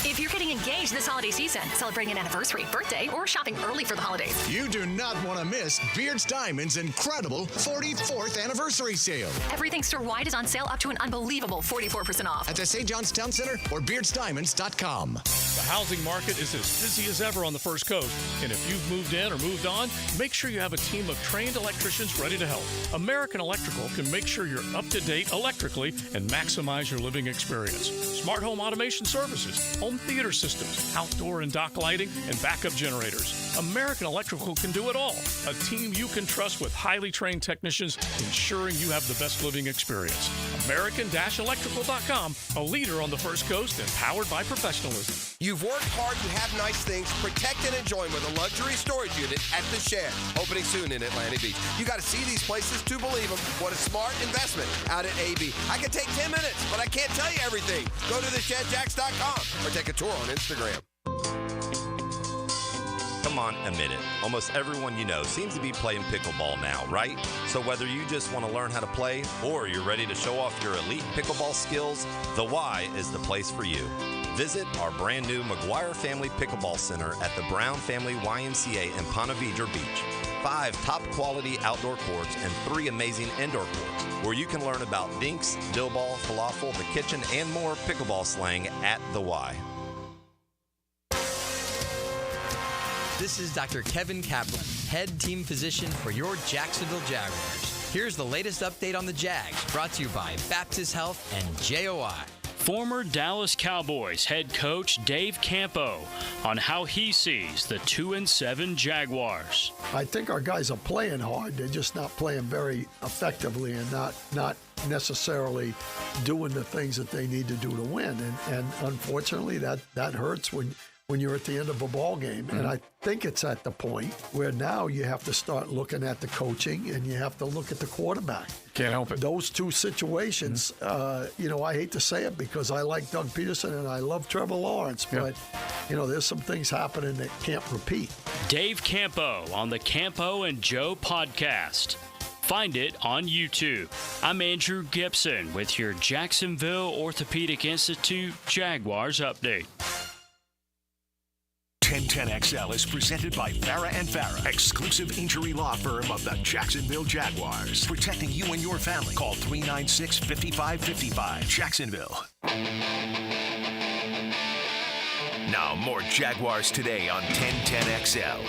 If you're getting engaged this holiday season, celebrating an anniversary, birthday, or shopping early for the holidays, you do not want to miss Beards Diamond's incredible 44th anniversary sale. Everything store-wide is on sale up to an unbelievable 44% off. At the St. John's Town Center or BeardsDiamonds.com. The housing market is as busy as ever on the First Coast, and if you've moved in or moved on, make sure you have a team of trained electricians ready to help. American Electrical can make sure you're up to date electrically and maximize your living experience. Smart home automation services, home theater systems, outdoor and dock lighting, and backup generators. American Electrical can do it all. A team you can trust with highly trained technicians, ensuring you have the best living experience. American-Electrical.com, a leader on the First Coast and powered by professionalism. You've worked hard to have nice things. Protect and enjoy with a luxury storage unit at The Shed, opening soon in Atlantic Beach. You got to see these places to believe them. What a smart investment out at AB. I can take 10 minutes, but I can't tell you everything. Go to theshedjacks.com or take a tour on Instagram. Come on, admit it. Almost everyone you know seems to be playing pickleball now, right? So whether you just want to learn how to play or you're ready to show off your elite pickleball skills, the Y is the place for you. Visit our brand new McGuire Family Pickleball Center at the Brown Family YMCA in Ponte Vedra Beach. 5 top quality outdoor courts and 3 amazing indoor courts where you can learn about dinks, dill ball, falafel, the kitchen, and more pickleball slang at the Y. This is Dr. Kevin Kaplan, head team physician for your Jacksonville Jaguars. Here's the latest update on the Jags, brought to you by Baptist Health and JOI. former Dallas Cowboys head coach Dave Campo on how he sees the 2-7 Jaguars. I think our guys are playing hard. They're just not playing very effectively and not necessarily doing the things that they need to do to win. And unfortunately, that hurts when you're at the end of a ball game. And I think it's at the point where now you have to start looking at the coaching and you have to look at the quarterback. Can't help it. Those two situations, I hate to say it because I like Doug Pederson and I love Trevor Lawrence, but, there's some things happening that can't repeat. Dave Campo on the Campo and Joe podcast. Find it on YouTube. I'm Andrew Gibson with your Jacksonville Orthopedic Institute Jaguars update. 1010XL is presented by Farah & Farah, exclusive injury law firm of the Jacksonville Jaguars. Protecting you and your family. Call 396-5555. Jacksonville. Now more Jaguars Today on 1010XL.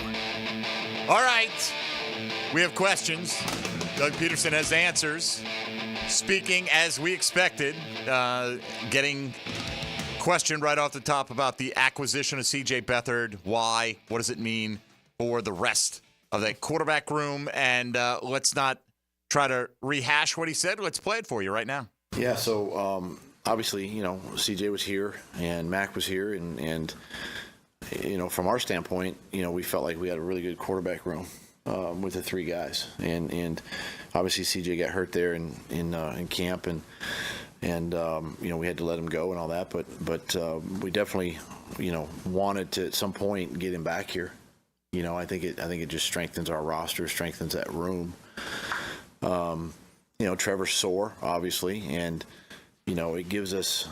All right. We have questions. Doug Pederson has answers. Speaking as we expected, getting questioned right off the top about the acquisition of CJ Beathard. Why? What does it mean for the rest of that quarterback room? And let's not try to rehash what he said. Let's play it for you right now. Yeah, so obviously, CJ was here and Mac was here. And from our standpoint, we felt like we had a really good quarterback room with the three guys. And obviously CJ got hurt there in camp and we had to let him go and all that, but we definitely, wanted to at some point get him back here. I think it just strengthens our roster, strengthens that room. Trevor's sore, obviously, and it gives us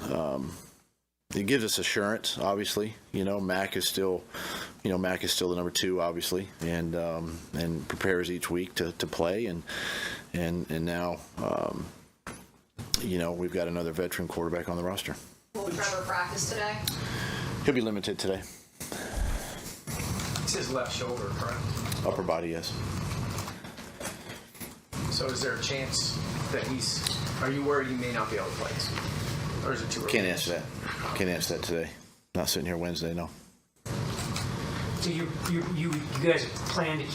assurance. Obviously, Mac is still the number 2, obviously, and prepares each week to play, and now. We've got another veteran quarterback on the roster. Will Trevor practice today? He'll be limited today. It's his left shoulder, correct? Upper body, yes. So is there a chance that are you worried he may not be able to play? Or is it too early? Can't answer that today. Not sitting here Wednesday, no. So you guys plan to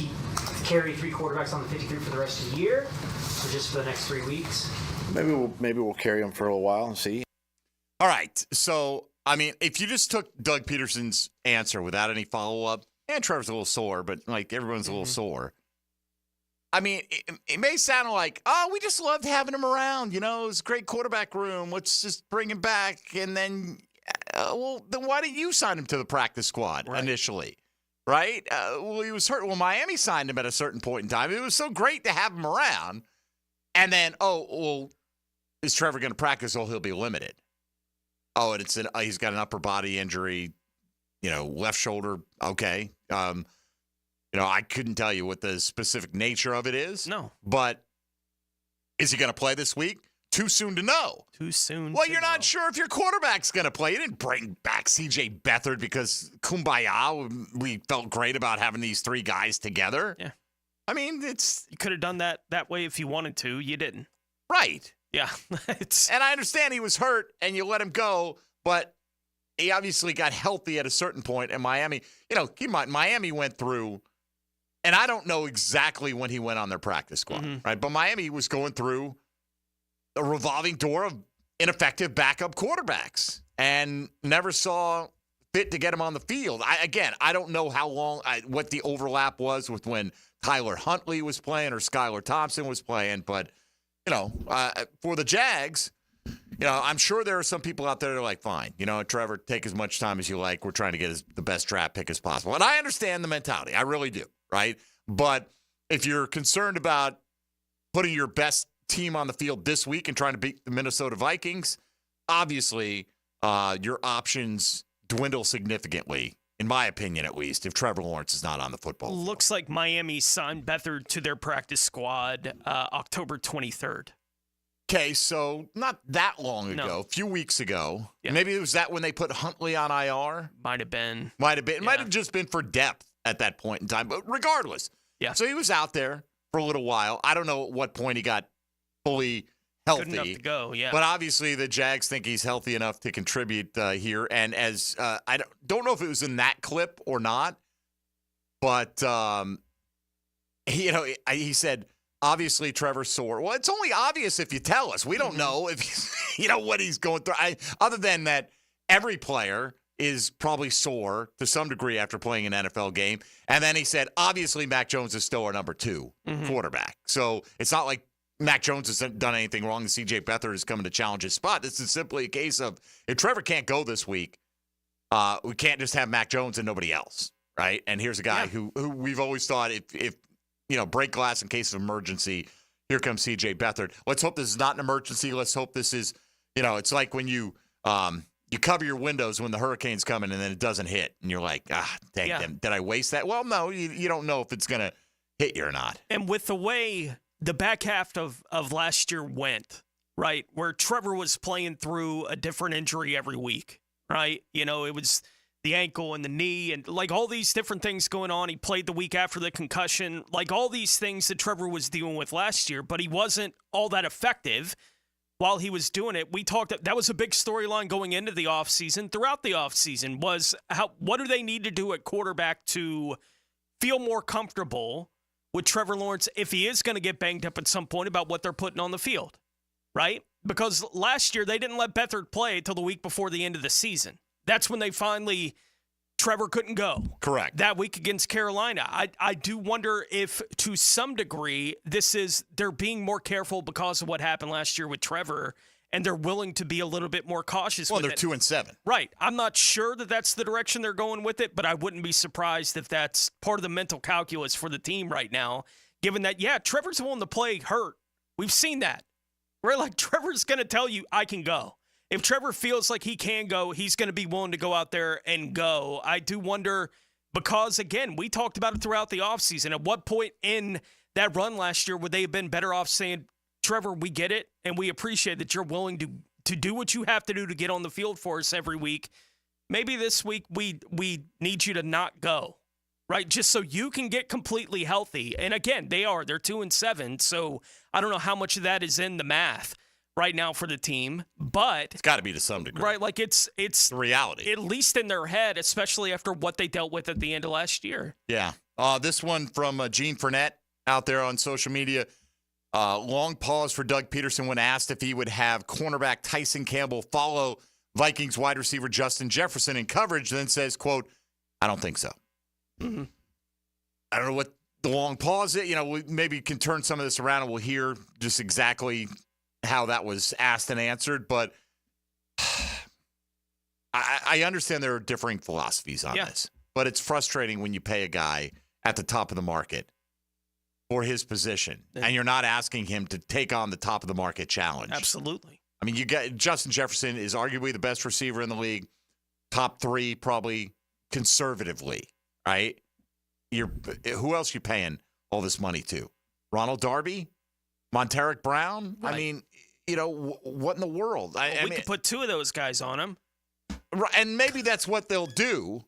carry 3 quarterbacks on the 53 for the rest of the year? Or just for the next 3 weeks? Maybe we'll carry him for a little while and see. All right. So, if you just took Doug Pederson's answer without any follow-up, and Trevor's a little sore, but everyone's a little sore. It may sound like, we just loved having him around. It was a great quarterback room. Let's just bring him back. And then, then why didn't you sign him to the practice squad initially? Right? He was hurt. Well, Miami signed him at a certain point in time. It was so great to have him around. And then, is Trevor going to practice? He'll be limited. And he's got an upper body injury, left shoulder. Okay. I couldn't tell you what the specific nature of it is. No. But is he going to play this week? Too soon to know. Too soon. Well, you're not sure if your quarterback's going to play. You didn't bring back CJ Beathard because kumbaya. We felt great about having these 3 guys together. Yeah. You could have done that way if you wanted to. You didn't. Right. Yeah. And I understand he was hurt and you let him go, but he obviously got healthy at a certain point. And Miami, keep in mind, Miami went through, and I don't know exactly when he went on their practice squad, right? But Miami was going through a revolving door of ineffective backup quarterbacks and never saw fit to get him on the field. I don't know how long, what the overlap was with when Tyler Huntley was playing or Skylar Thompson was playing, but for the Jags, I'm sure there are some people out there that are like, fine, Trevor, take as much time as you like. We're trying to get the best draft pick as possible. And I understand the mentality. I really do, right? But if you're concerned about putting your best team on the field this week and trying to beat the Minnesota Vikings, obviously your options dwindle significantly, in my opinion at least, if Trevor Lawrence is not on the football field. Looks like Miami signed Beathard to their practice squad October 23rd. Okay, so not that long ago, a few weeks ago. Yeah. Maybe it was that when they put Huntley on IR? Might have been. It might have just been for depth at that point in time. But regardless. Yeah. So he was out there for a little while. I don't know at what point he got fully healthy. Good enough to go, yeah. But obviously the Jags think he's healthy enough to contribute here. And as I don't know if it was in that clip or not, but he said, obviously Trevor's sore. Well, it's only obvious if you tell us. We don't know if what he's going through. Other than that, every player is probably sore to some degree after playing an NFL game. And then he said, obviously Mac Jones is still our number 2 quarterback. So it's not like Mac Jones has done anything wrong and CJ Beathard is coming to challenge his spot. This is simply a case of if Trevor can't go this week, we can't just have Mac Jones and nobody else, right? And here's a guy who we've always thought if break glass in case of emergency, here comes CJ Beathard. Let's hope this is not an emergency. Let's hope this is, it's like when you cover your windows when the hurricane's coming and then it doesn't hit. And you're like, dang, did I waste that? Well, no, you don't know if it's going to hit you or not. And with the way the back half of last year went, right, where Trevor was playing through a different injury every week, right? It was the ankle and the knee and like all these different things going on. He played the week after the concussion, like all these things that Trevor was dealing with last year, but he wasn't all that effective while he was doing it. We talked that was a big storyline going into the offseason. Throughout the offseason was what do they need to do at quarterback to feel more comfortable with Trevor Lawrence if he is going to get banged up at some point about what they're putting on the field, right? Because last year they didn't let Beathard play till the week before the end of the season. That's when Trevor couldn't go. Correct. That week against Carolina. I do wonder if, to some degree, they're being more careful because of what happened last year with Trevor, and they're willing to be a little bit more cautious with it. Well, they're 2-7. Right. I'm not sure that that's the direction they're going with it, but I wouldn't be surprised if that's part of the mental calculus for the team right now, given that, Trevor's willing to play hurt. We've seen that. Right? Like, Trevor's going to tell you, I can go. If Trevor feels like he can go, he's going to be willing to go out there and go. I do wonder because, again, we talked about it throughout the offseason. At what point in that run last year would they have been better off saying, Trevor, we get it, and we appreciate that you're willing to do what you have to do to get on the field for us every week. Maybe this week we need you to not go, right? Just so you can get completely healthy. And, again, they're 2-7, so I don't know how much of that is in the math right now for the team, but it's got to be to some degree, right? Like it's the reality, at least in their head, especially after what they dealt with at the end of last year. Yeah. This one from Gene Fournette out there on social media. Long pause for Doug Pederson when asked if he would have cornerback Tyson Campbell follow Vikings wide receiver Justin Jefferson in coverage. Then says, "quote I don't think so." Mm-hmm. I don't know what the long pause is. We maybe can turn some of this around and we'll hear just exactly how that was asked and answered, but I understand there are differing philosophies on this, but it's frustrating when you pay a guy at the top of the market for his position and you're not asking him to take on the top of the market challenge. Absolutely. I mean, Justin Jefferson is arguably the best receiver in the league, top 3 probably conservatively, right? Who else you paying all this money to? Ronald Darby? Montaric Brown? Right. I mean, what in the world? We could put 2 of those guys on him. Right, and maybe that's what they'll do.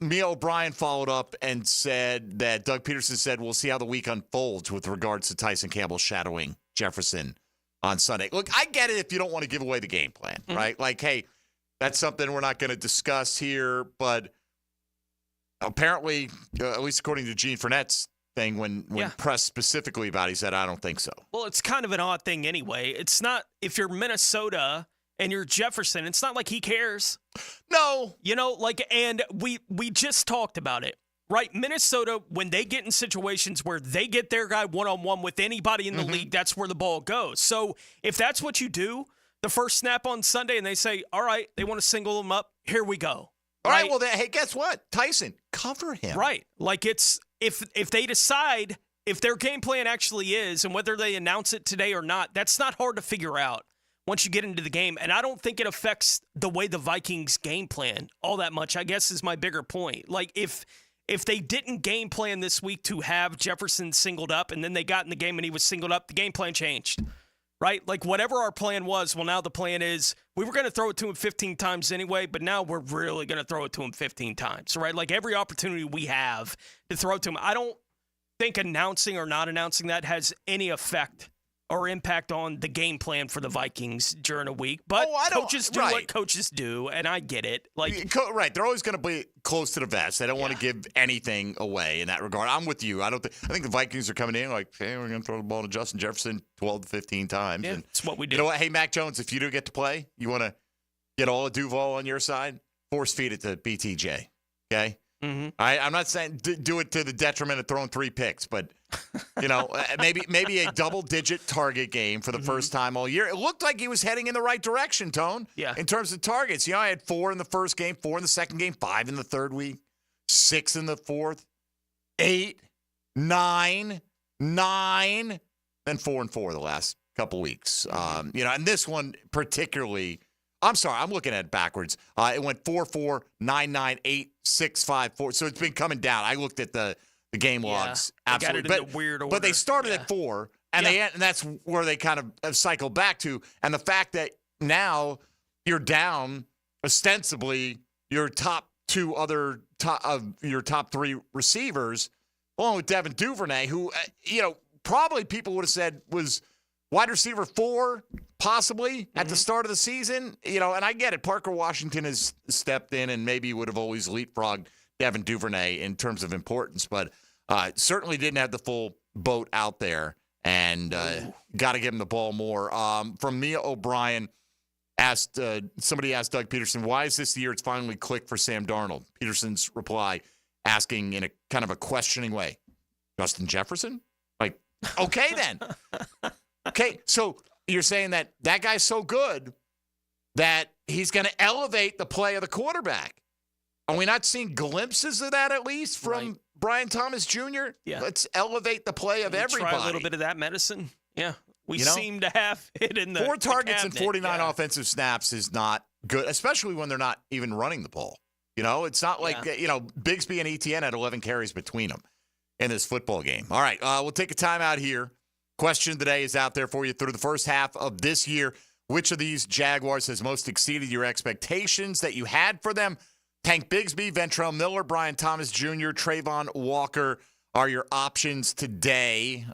Mia O'Brien followed up and said that Doug Pederson said, we'll see how the week unfolds with regards to Tyson Campbell shadowing Jefferson on Sunday. Look, I get it if you don't want to give away the game plan, right? Like, hey, that's something we're not going to discuss here, but apparently, at least according to Gene Fournette's thing, when pressed specifically about it, he said, I don't think so. Well, it's kind of an odd thing anyway. It's not, if you're Minnesota and you're Jefferson, it's not like he cares. No. And we just talked about it, right? Minnesota, when they get in situations where they get their guy one-on-one with anybody in the league, that's where the ball goes. So if that's what you do, the first snap on Sunday, and they say, all right, they want to single him up, here we go. All right, well, hey, guess what? Tyson, cover him. Right. Like it's, if they decide, if their game plan actually is, and whether they announce it today or not, that's not hard to figure out once you get into the game. And I don't think it affects the way the Vikings game plan all that much, I guess is my bigger point. Like if they didn't game plan this week to have Jefferson singled up and then they got in the game and he was singled up, the game plan changed. Right? Like whatever our plan was, well, now the plan is we were going to throw it to him 15 times anyway, but now we're really going to throw it to him 15 times, right? Like every opportunity we have to throw it to him. I don't think announcing or not announcing that has any effect or impact on the game plan for the Vikings during a week. But coaches do what coaches do, and I get it. Right. They're always going to be close to the vest. They don't want to give anything away in that regard. I'm with you. I think the Vikings are coming in like, hey, we're going to throw the ball to Justin Jefferson 12 to 15 times. Yeah, that's what we do. You know what? Hey, Mac Jones, if you do get to play, you want to get all of Duval on your side, force feed it to BTJ, okay? Mm-hmm. I'm not saying do it to the detriment of throwing 3 picks, but maybe a double-digit target game for the first time all year. It looked like he was heading in the right direction, Tone. Yeah. In terms of targets, I had 4 in the first game, 4 in the second game, 5 in the third week, 6 in the fourth, 8, 9, then 4 and 4 the last couple weeks. And this one particularly. I'm sorry, I'm looking at it backwards. It went 4-4, 9-9, 8, 6, 5, 4. So it's been coming down. I looked at the game logs. Absolutely. Got it in the weird order. But they started at 4, and and that's where they kind of cycled back to. And the fact that now you're down ostensibly your top 3 receivers, along with Devin Duvernay, who probably people would have said was wide receiver 4, possibly, at the start of the season. And I get it. Parker Washington has stepped in and maybe would have always leapfrogged Devin Duvernay in terms of importance, but certainly didn't have the full boat out there, and got to give him the ball more. From Mia O'Brien, somebody asked Doug Pederson, why is this the year it's finally clicked for Sam Darnold? Pederson's reply, asking in a kind of a questioning way, Justin Jefferson? Like, okay then. Okay, so you're saying that guy's so good that he's going to elevate the play of the quarterback. Are we not seeing glimpses of that at least from Brian Thomas Jr.? Yeah. Let's elevate the play of everybody. Try a little bit of that medicine. Yeah, we seem to have it in the 4 targets and 49 offensive snaps is not good, especially when they're not even running the ball. It's not like, Bigsby and Etienne had 11 carries between them in this football game. All right, we'll take a timeout here. Question today is out there for you through the first half of this year. Which of these Jaguars has most exceeded your expectations that you had for them? Tank Bigsby, Ventrell Miller, Brian Thomas Jr., Trayvon Walker are your options today.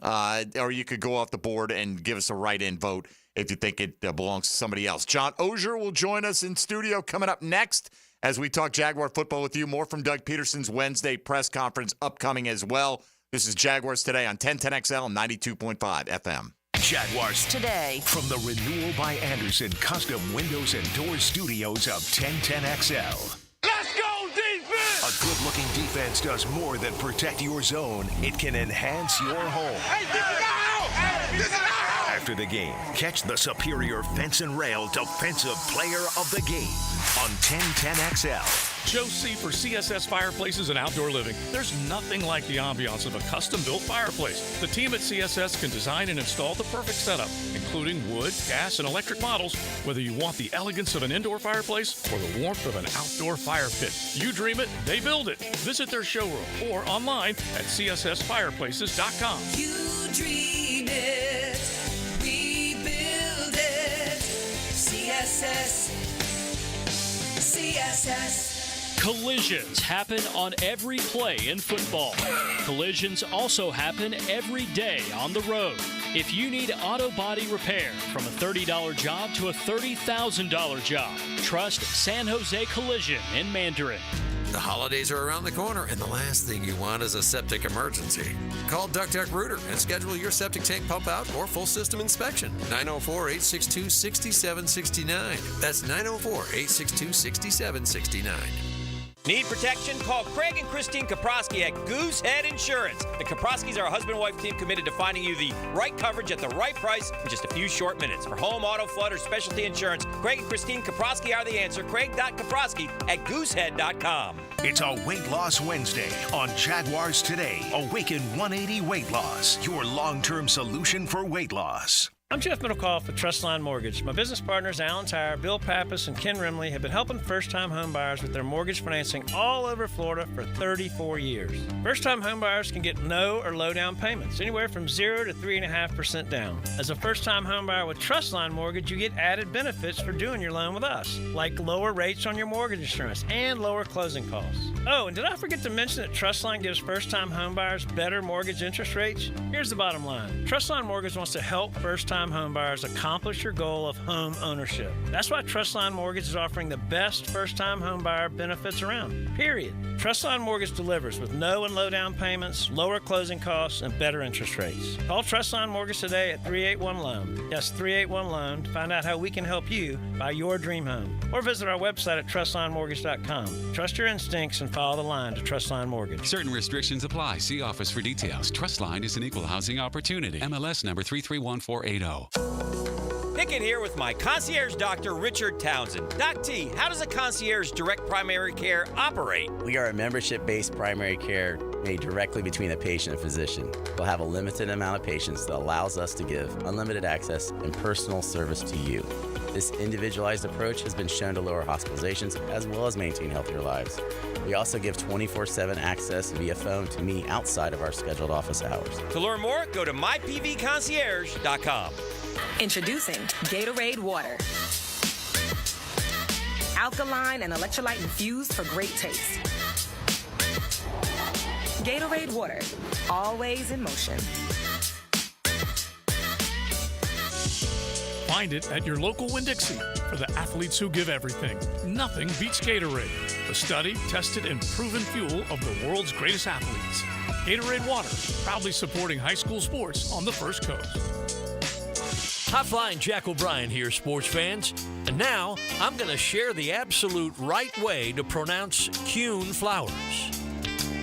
Or you could go off the board and give us a write-in vote if you think it belongs to somebody else. John Oehser will join us in studio coming up next as we talk Jaguar football with you. More from Doug Pederson's Wednesday press conference upcoming as well. This is Jaguars Today on 1010XL and 92.5 FM. Jaguars Today. From the Renewal by Anderson Custom Windows and Doors Studios of 1010XL. Let's go, defense! A good-looking defense does more than protect your zone. It can enhance your home. Hey, this is our house! This is our house! After the game, catch the superior Fence and Rail Defensive Player of the Game on 1010XL. Joe C. for CSS Fireplaces and Outdoor Living. There's nothing like the ambiance of a custom-built fireplace. The team at CSS can design and install the perfect setup, including wood, gas, and electric models, whether you want the elegance of an indoor fireplace or the warmth of an outdoor fire pit. You dream it, they build it. Visit their showroom or online at cssfireplaces.com. You dream it, we build it. CSS. Collisions happen on every play in football. Collisions also happen every day on the road. If you need auto body repair, from a $30 job to a $30,000 job, trust San Jose Collision in Mandarin. The holidays are around the corner, and the last thing you want is a septic emergency. Call Duck Duck Rooter and schedule your septic tank pump out or full system inspection. 904-862-6769. That's 904-862-6769. Need protection? Call Craig and Christine Kaprosky at Goosehead Insurance. The Kaproskys are a husband and wife team committed to finding you the right coverage at the right price in just a few short minutes. For home, auto, flood, or specialty insurance, Craig and Christine Kaprosky are the answer. Craig.Kaprosky at goosehead.com. It's a Weight Loss Wednesday on Jaguars Today. Awaken 180 Weight Loss, your long-term solution for weight loss. I'm Jeff Middlecoff with Trustline Mortgage. My business partners, Alan Tyre, Bill Pappas, and Ken Rimley, have been helping first-time home buyers with their mortgage financing all over Florida for 34 years. First-time home buyers can get no or low down payments, anywhere from 0 to 3.5% down. As a first-time home buyer with Trustline Mortgage, you get added benefits for doing your loan with us, like lower rates on your mortgage insurance and lower closing costs. Oh, and did I forget to mention that Trustline gives first-time home buyers better mortgage interest rates? Here's the bottom line. Trustline Mortgage wants to help first-time home buyers accomplish your goal of home ownership. That's why Trustline Mortgage is offering the best first-time home buyer benefits around, period. Trustline Mortgage delivers with no and low down payments, lower closing costs, and better interest rates. Call Trustline Mortgage today at 381-LOAN. Yes, 381-LOAN to find out how we can help you buy your dream home. Or visit our website at trustlinemortgage.com. Trust your instincts and follow the line to Trustline Mortgage. Certain restrictions apply. See office for details. Trustline is an equal housing opportunity. MLS number 331480. Pickett here with my concierge doctor, Richard Townsend. Doc T, how does a concierge direct primary care operate? We are a membership-based primary care made directly between the patient and physician. We'll have a limited amount of patients that allows us to give unlimited access and personal service to you. This individualized approach has been shown to lower hospitalizations as well as maintain healthier lives. We also give 24/7 access via phone to me outside of our scheduled office hours. To learn more, go to mypvconcierge.com. Introducing Gatorade Water. Alkaline and electrolyte infused for great taste. Gatorade Water, always in motion. Find it at your local Winn-Dixie. For the athletes who give everything, nothing beats Gatorade, the studied, tested, and proven fuel of the world's greatest athletes. Gatorade Water, proudly supporting high school sports on the First Coast. High-flying Jack O'Brien here, sports fans. And now, I'm going to share the absolute right way to pronounce Kuhn flowers.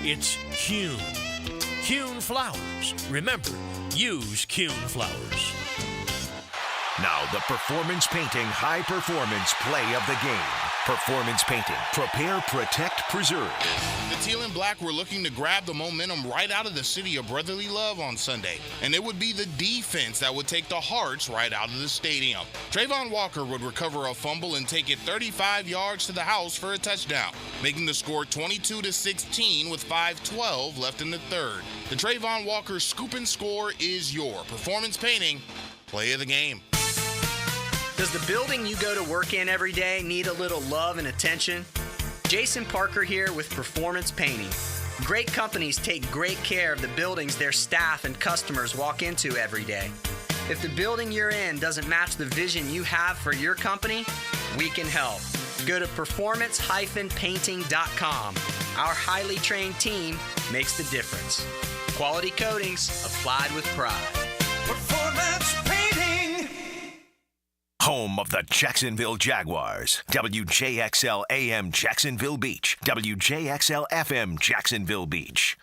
It's Kuhn. Kuhn flowers. Remember, use Kuhn flowers. Now, the Performance Painting High Performance Play of the Game. Performance Painting. Prepare, protect, preserve. The Teal and Black were looking to grab the momentum right out of the city of brotherly love on Sunday, and it would be the defense that would take the Hearts right out of the stadium. Trayvon Walker would recover a fumble and take it 35 yards to the house for a touchdown, making the score 22-16 with 5:12 left in the third. The Trayvon Walker scoop and score is your Performance Painting Play of the Game. Does the building you go to work in every day need a little love and attention? Jason Parker here with Performance Painting. Great companies take great care of the buildings their staff and customers walk into every day. If the building you're in doesn't match the vision you have for your company, we can help. Go to performance-painting.com. Our highly trained team makes the difference. Quality coatings applied with pride. Performance Painting. Home of the Jacksonville Jaguars. WJXL AM Jacksonville Beach. WJXL FM Jacksonville Beach.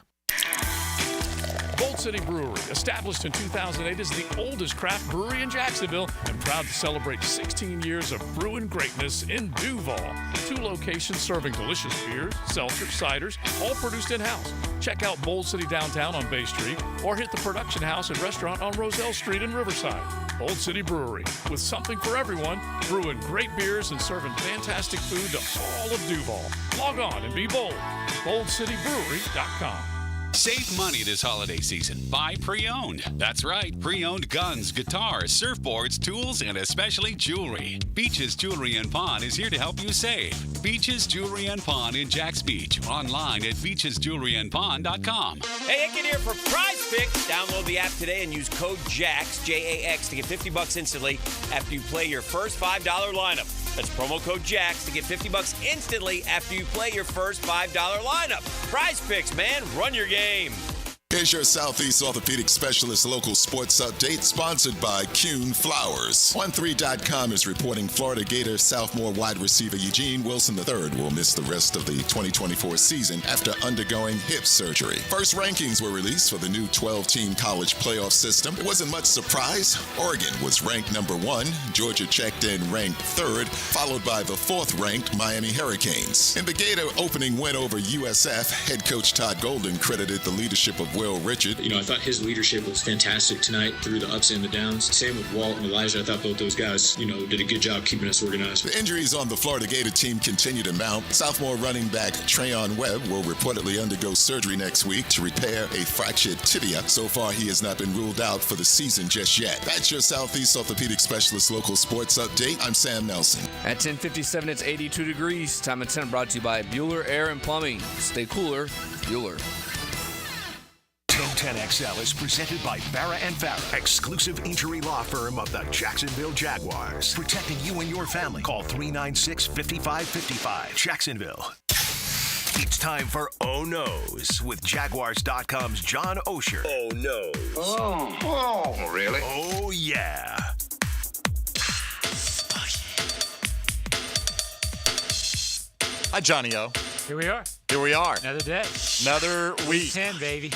Bold City Brewery, established in 2008, is the oldest craft brewery in Jacksonville and proud to celebrate 16 years of brewing greatness in Duval. 2 locations serving delicious beers, seltzers, ciders, all produced in-house. Check out Bold City downtown on Bay Street or hit the production house and restaurant on Roselle Street in Riverside. Bold City Brewery, with something for everyone, brewing great beers and serving fantastic food to all of Duval. Log on and be bold. BoldCityBrewery.com. Save money this holiday season. Buy pre-owned. That's right, pre-owned guns, guitars, surfboards, tools, and especially jewelry. Beaches Jewelry and Pawn is here to help you save. Beaches Jewelry and Pawn in Jacks Beach. Online at beachesjewelryandpawn.com. Hey, Icken here for Prize Picks. Download the app today and use code JAX, J-A-X, to get $50 instantly after you play your first $5 lineup. That's promo code JAX to get $50 instantly after you play your first $5 lineup. Prize Picks, man. Run your game. Here's your Southeast Orthopedic Specialist local sports update, sponsored by Kuhn Flowers. 13.com is reporting Florida Gator sophomore wide receiver Eugene Wilson III will miss the rest of the 2024 season after undergoing hip surgery. First rankings were released for the new 12-team college playoff system. It wasn't much surprise. Oregon was ranked number 1. Georgia checked in ranked 3rd, followed by the 4th-ranked Miami Hurricanes. In the Gator opening win over USF, head coach Todd Golden credited the leadership of Will Richard. I thought his leadership was fantastic tonight through the ups and the downs. Same with Walt and Elijah. I thought both those guys, did a good job keeping us organized. The injuries on the Florida Gator team continue to mount. Sophomore running back Trayon Webb will reportedly undergo surgery next week to repair a fractured tibia. So far, he has not been ruled out for the season just yet. That's your Southeast Orthopedic Specialist local sports update. I'm Sam Nelson. At 10:57, it's 82 degrees. Time and 10 brought to you by Bueller Air and Plumbing. Stay cooler, Bueller. 1010XL is presented by Farah & Farah, exclusive injury law firm of the Jacksonville Jaguars. Protecting you and your family. Call 396-5555. Jacksonville. It's time for Oh No's with Jaguars.com's John Oehser. Oh no. Oh, really? Oh yeah. Hi, Johnny O. Here we are. Here we are. Another day. Another week. 10, baby.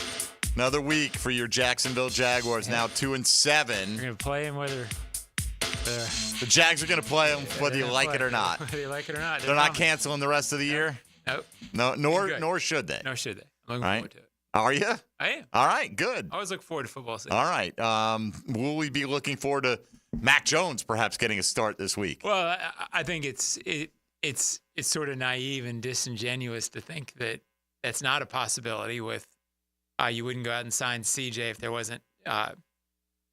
Another week for your Jacksonville Jaguars, now 2-7. We're going to play them whether... The Jags are going to play them whether you like it or not. Whether you like it or not. They're not canceling the rest of the year? Nope. No, nor should they. Nor should they. I'm looking forward to it. Are you? I am. All right, good. I always look forward to football season. All right. Will we be looking forward to Mac Jones perhaps getting a start this week? Well, I think it's sort of naive and disingenuous to think that that's not a possibility with you wouldn't go out and sign CJ if there wasn't a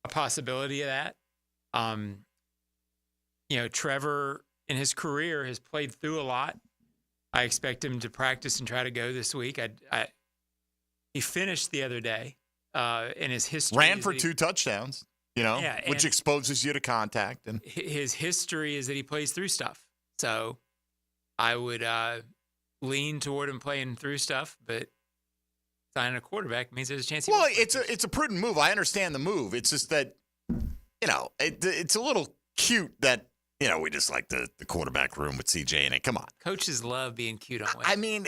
possibility of that. Trevor in his career has played through a lot. I expect him to practice and try to go this week. He finished the other day in his history. Ran for 2 touchdowns, which exposes you to contact. And his history is that he plays through stuff. So I would lean toward him playing through stuff, but signing a quarterback means there's a chance. Well, it's a prudent move. I understand the move. It's just that, it's a little cute that, we just like the quarterback room with CJ in it. Come on. Coaches love being cute on Wednesday. I mean,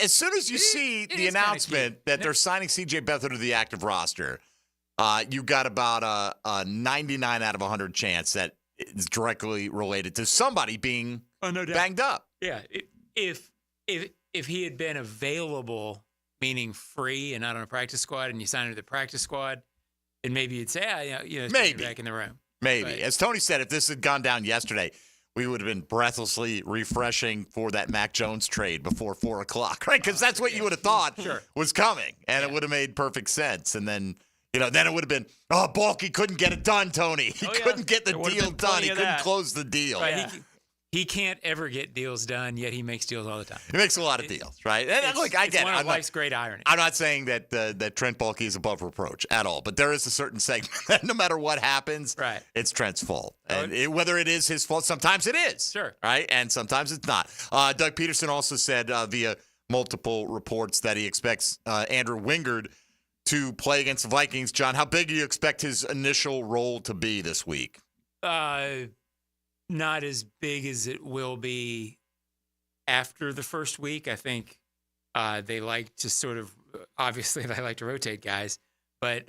as soon as you see the announcement that they're signing CJ Beathard to the active roster, you got about a 99 out of 100 chance that it's directly related to somebody being banged up. Yeah. If he had been available, meaning free and not on a practice squad, and you signed him to the practice squad, then maybe you'd say, maybe back in the room. Maybe. But, as Tony said, if this had gone down yesterday, we would have been breathlessly refreshing for that Mac Jones trade before 4 o'clock, right? Because that's what you would have thought was coming, and it would have made perfect sense. And then, then it would have been, Balky couldn't get it done, Tony. He couldn't get the deal done. He couldn't close the deal. Right. Yeah. He can't ever get deals done, yet he makes deals all the time. He makes a lot of deals, right? And look, I get it. It's one of life's great irony. I'm not saying that that Trent Baalke is above reproach at all, but there is a certain segment that no matter what happens, it's Trent's fault. And whether it is his fault, sometimes it is. Sure. Right? And sometimes it's not. Doug Pederson also said via multiple reports that he expects Andrew Wingard to play against the Vikings. John, how big do you expect his initial role to be this week? Not as big as it will be after the first week. I think they like to obviously they like to rotate guys, but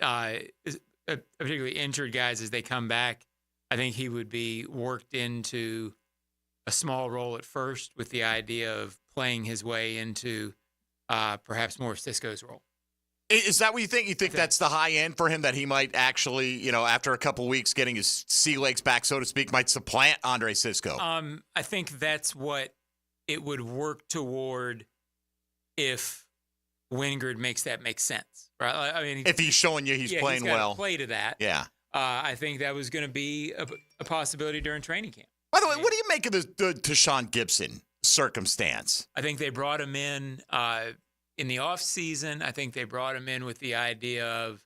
particularly injured guys as they come back, I think he would be worked into a small role at first with the idea of playing his way into perhaps more of Cisco's role. Is that what you think? You think that's the high end for him, that he might actually, after a couple weeks getting his sea legs back, so to speak, might supplant Andre Cisco? I think that's what it would work toward if Wingard makes that make sense, right? I mean, if he's showing you he's playing well. Play to that. Yeah. I think that was going to be a possibility during training camp. By the way, what do you make of the Tashawn Gibson circumstance? I think they brought him in the offseason. I think they brought him in with the idea of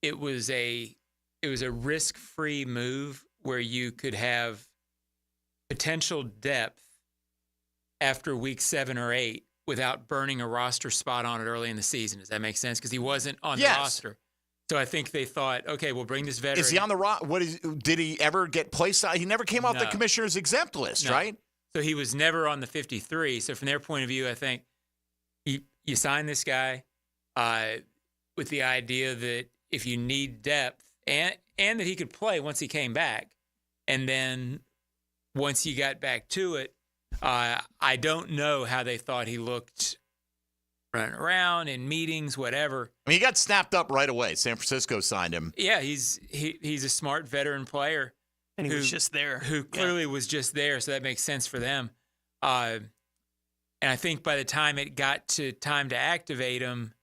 it was a risk-free move where you could have potential depth after week 7 or 8 without burning a roster spot on it early in the season. Does that make sense? Because he wasn't on the roster. So I think they thought, okay, we'll bring this veteran. Is he on the roster? Did he ever get placed on? He never came off the commissioner's exempt list, right? So he was never on the 53. So from their point of view, I think you sign this guy with the idea that if you need depth and that he could play once he came back, and then once you got back to it, I don't know how they thought he looked running around in meetings, whatever. I mean, he got snapped up right away. San Francisco signed him. Yeah, he's a smart veteran player. And he was just there. Who clearly was just there, so that makes sense for them. And I think by the time it got to time to activate him,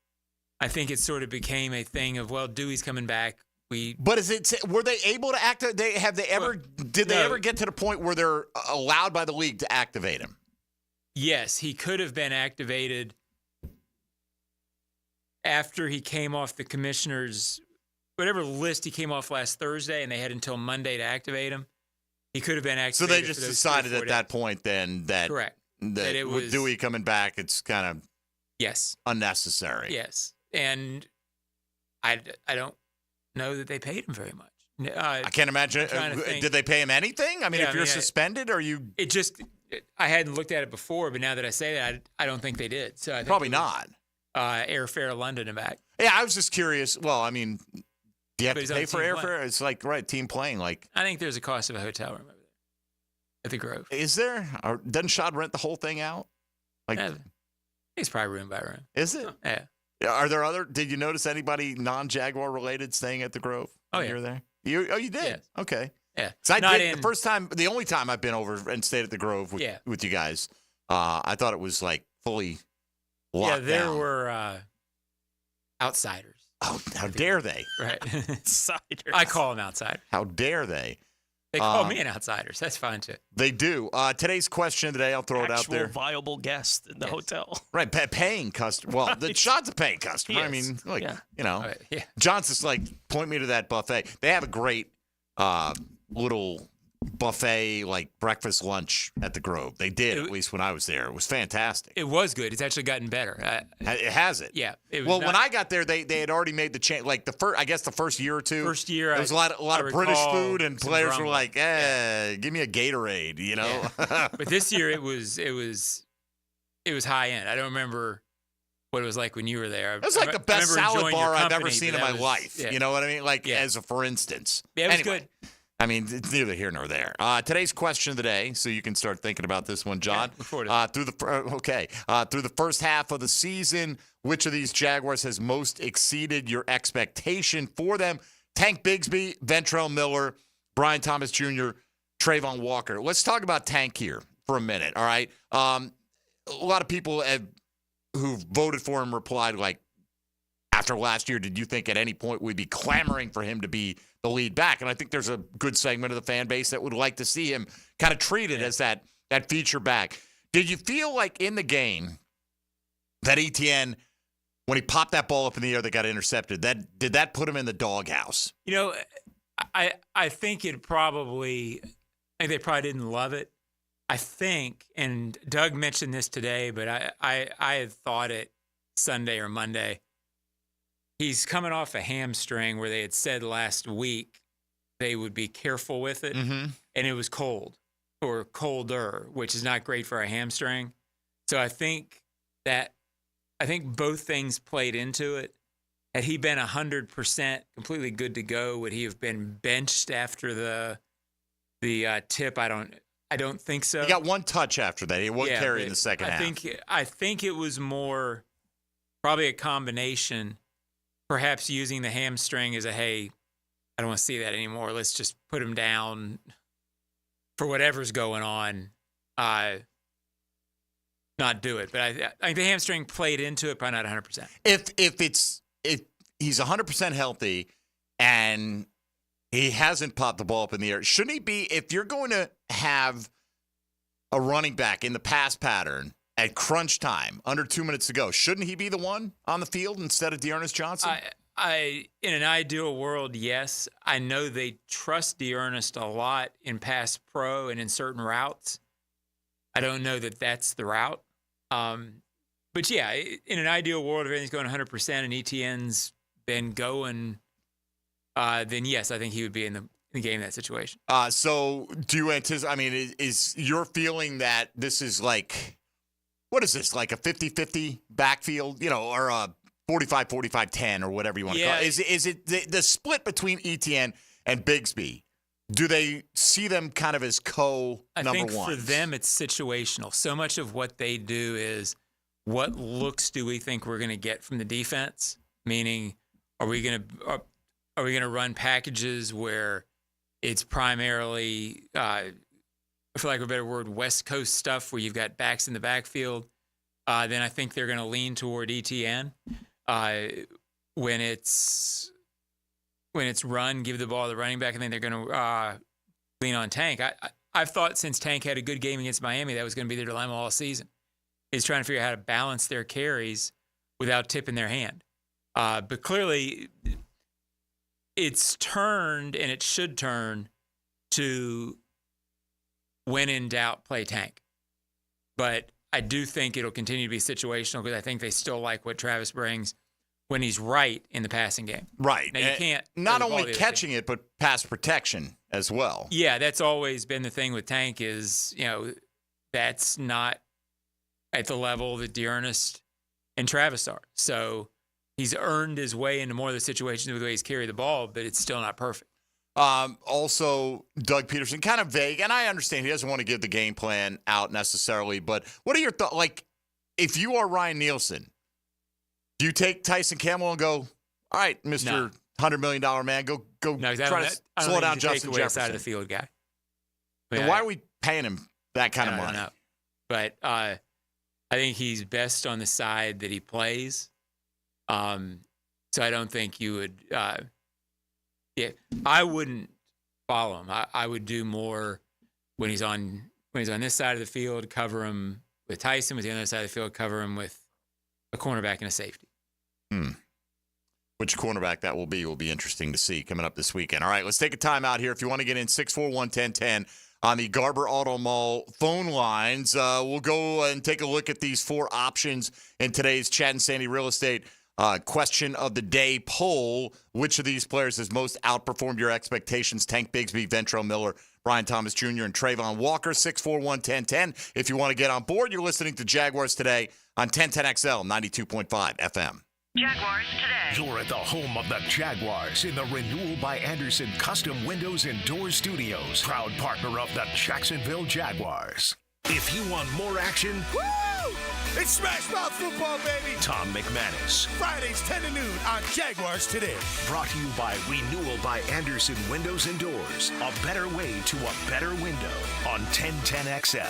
I think it sort of became a thing of, well, Dewey's coming back. But were they able to activate? Did they ever get to the point where they're allowed by the league to activate him? Yes, he could have been activated after he came off the commissioner's, whatever list he came off last Thursday, and they had until Monday to activate him. He could have been activated. So they just decided at that point then that, correct, that it was, with Dewey coming back, it's kind of unnecessary. Yes, and I don't know that they paid him very much. I can't imagine. Did they pay him anything? I mean, if you're suspended, are you? I hadn't looked at it before, but now that I say that, I don't think they did. So I think probably not. Airfare to London and back. Yeah, I was just curious. Well, I mean, do you have to pay for airfare? It's like, right, team playing. Like, I think there's a cost of a hotel room over there at the Grove. Is there? Or doesn't Shad rent the whole thing out? Like, it's probably room by room. Is it? Yeah. Are there other? Did you notice anybody non-Jaguar related staying at the Grove? Oh, yeah. You were there. You did? Yes. Okay. Yeah. So the only time I've been over and stayed at the Grove with you guys, I thought it was like fully locked down. Yeah, there were outsiders. Oh, how dare they? Right. Outsiders. I call them outsiders. How dare they? They call me an outsider. So that's fine, too. They do. Today's question of the day, I'll throw it out there. Actual viable guest in the hotel. Right, paying customer. Well, the Shad's a paying customer. I mean, you know. Right. Johnson's like, point me to that buffet. They have a great little buffet, like breakfast, lunch at the Grove. They did, at least when I was there. It was fantastic. It was good. It's actually gotten better. It has it? Yeah. When I got there, they had already made the change. Like the first year or two. First year, there was a lot of British food, and players were like, give me a Gatorade, you know? Yeah. But this year it was high end. I don't remember what it was like when you were there. It was like the best salad bar I've ever seen in my life. Yeah. You know what I mean? Like, as a for instance. Yeah, it was good. I mean, it's neither here nor there. Today's question of the day, so you can start thinking about this one, John. Yeah, through the first half of the season, which of these Jaguars has most exceeded your expectation for them? Tank Bigsby, Ventrell Miller, Brian Thomas Jr., Trayvon Walker. Let's talk about Tank here for a minute, all right? A lot of people who voted for him replied, like, after last year, did you think at any point we'd be clamoring for him to be the lead back? And I think there's a good segment of the fan base that would like to see him kind of treated as that feature back. Did you feel like in the game that Etienne, when he popped that ball up in the air that got intercepted, did that put him in the doghouse? You know, I think they probably didn't love it. I think, and Doug mentioned this today, but I had thought it Sunday or Monday. He's coming off a hamstring where they had said last week they would be careful with it, and it was cold or colder, which is not great for a hamstring. So I think both things played into it. Had he been 100% completely good to go, would he have been benched after the tip? I don't think so. He got one touch after that. He wasn't carrying the second half. I think it was more probably a combination. Perhaps using the hamstring as hey, I don't want to see that anymore. Let's just put him down for whatever's going on. Not do it. But I think the hamstring played into it, probably not 100%. If he's 100% healthy and he hasn't popped the ball up in the air, shouldn't he be? If you're going to have a running back in the pass pattern at crunch time, under 2 minutes to go, shouldn't he be the one on the field instead of Dearness Johnson? In an ideal world, yes. I know they trust Dearness a lot in pass pro and in certain routes. I don't know that that's the route. But yeah, in an ideal world, if everything's going 100% and Etienne's been going, then yes, I think he would be in the game in that situation. So do you anticipate, I mean, is your feeling that this is like, what is this, like a 50-50 backfield, or a 45-45-10 or whatever you want to call it? Is it the split between Etienne and Bigsby? Do they see them kind of as number one? I think for them it's situational. So much of what they do is what looks do we think we're going to get from the defense? Meaning, are we going to run packages where it's primarily, for lack of a better word, West Coast stuff where you've got backs in the backfield? Then I think they're going to lean toward ETN. When it's run, give the ball to the running back, and then they're going to lean on Tank. I've thought since Tank had a good game against Miami, that was going to be their dilemma all season, is trying to figure out how to balance their carries without tipping their hand. But clearly, it's turned, and it should turn, to when in doubt, play Tank. But I do think it'll continue to be situational because I think they still like what Travis brings when he's right in the passing game. Right. Now, you can't not only catching it, but pass protection as well. Yeah, that's always been the thing with Tank is, that's not at the level that Dearness and Travis are. So he's earned his way into more of the situations with the way he's carried the ball, but it's still not perfect. Also, Doug Pederson, kind of vague, and I understand he doesn't want to give the game plan out necessarily, but what are your thoughts? Like, if you are Ryan Nielsen, do you take Tyson Campbell and go, all right, Mr. $100 million man, go try to slow down Justin Jefferson? Side of the field guy. Then why are we paying him that kind of money? I don't know. But I think he's best on the side that he plays. So I don't think you would I wouldn't follow him. I would do more when he's on this side of the field, cover him with Tyson, with the other side of the field, cover him with a cornerback and a safety. Which cornerback that will be interesting to see coming up this weekend. All right, let's take a time out here. If you want to get in, 641-1010 on the Garber Auto Mall phone lines. We'll go and take a look at these 4 options in today's Chad and Sandy Real Estate question of the day poll. Which of these players has most outperformed your expectations? Tank Bigsby, Ventrell Miller, Brian Thomas Jr., and Trayvon Walker. 641-1010. If you want to get on board, you're listening to Jaguars Today on 1010XL 92.5 FM. Jaguars Today. You're at the home of the Jaguars in the Renewal by Anderson Custom Windows and Doors Studios, proud partner of the Jacksonville Jaguars. If you want more action, woo! It's Smash Mouth football, baby! Tom McManus. Fridays 10 to noon on Jaguars Today. Brought to you by Renewal by Anderson Windows and Doors. A better way to a better window on 1010XL.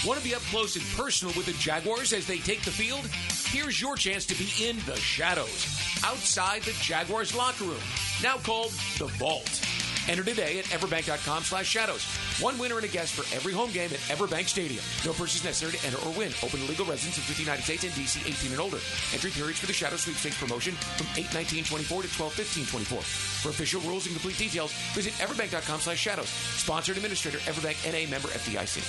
Want to be up close and personal with the Jaguars as they take the field? Here's your chance to be in the shadows, outside the Jaguars locker room, now called the Vault. Enter today at everbank.com/shadows. One winner and a guest for every home game at Everbank Stadium. No purchase necessary to enter or win. Open to legal residents of the United States and D.C. 18 and older. Entry periods for the Shadow Sweepstakes promotion from 8/19/24 to 12/15/24. For official rules and complete details, visit everbank.com/shadows. Sponsored administrator, Everbank N.A. member FDIC.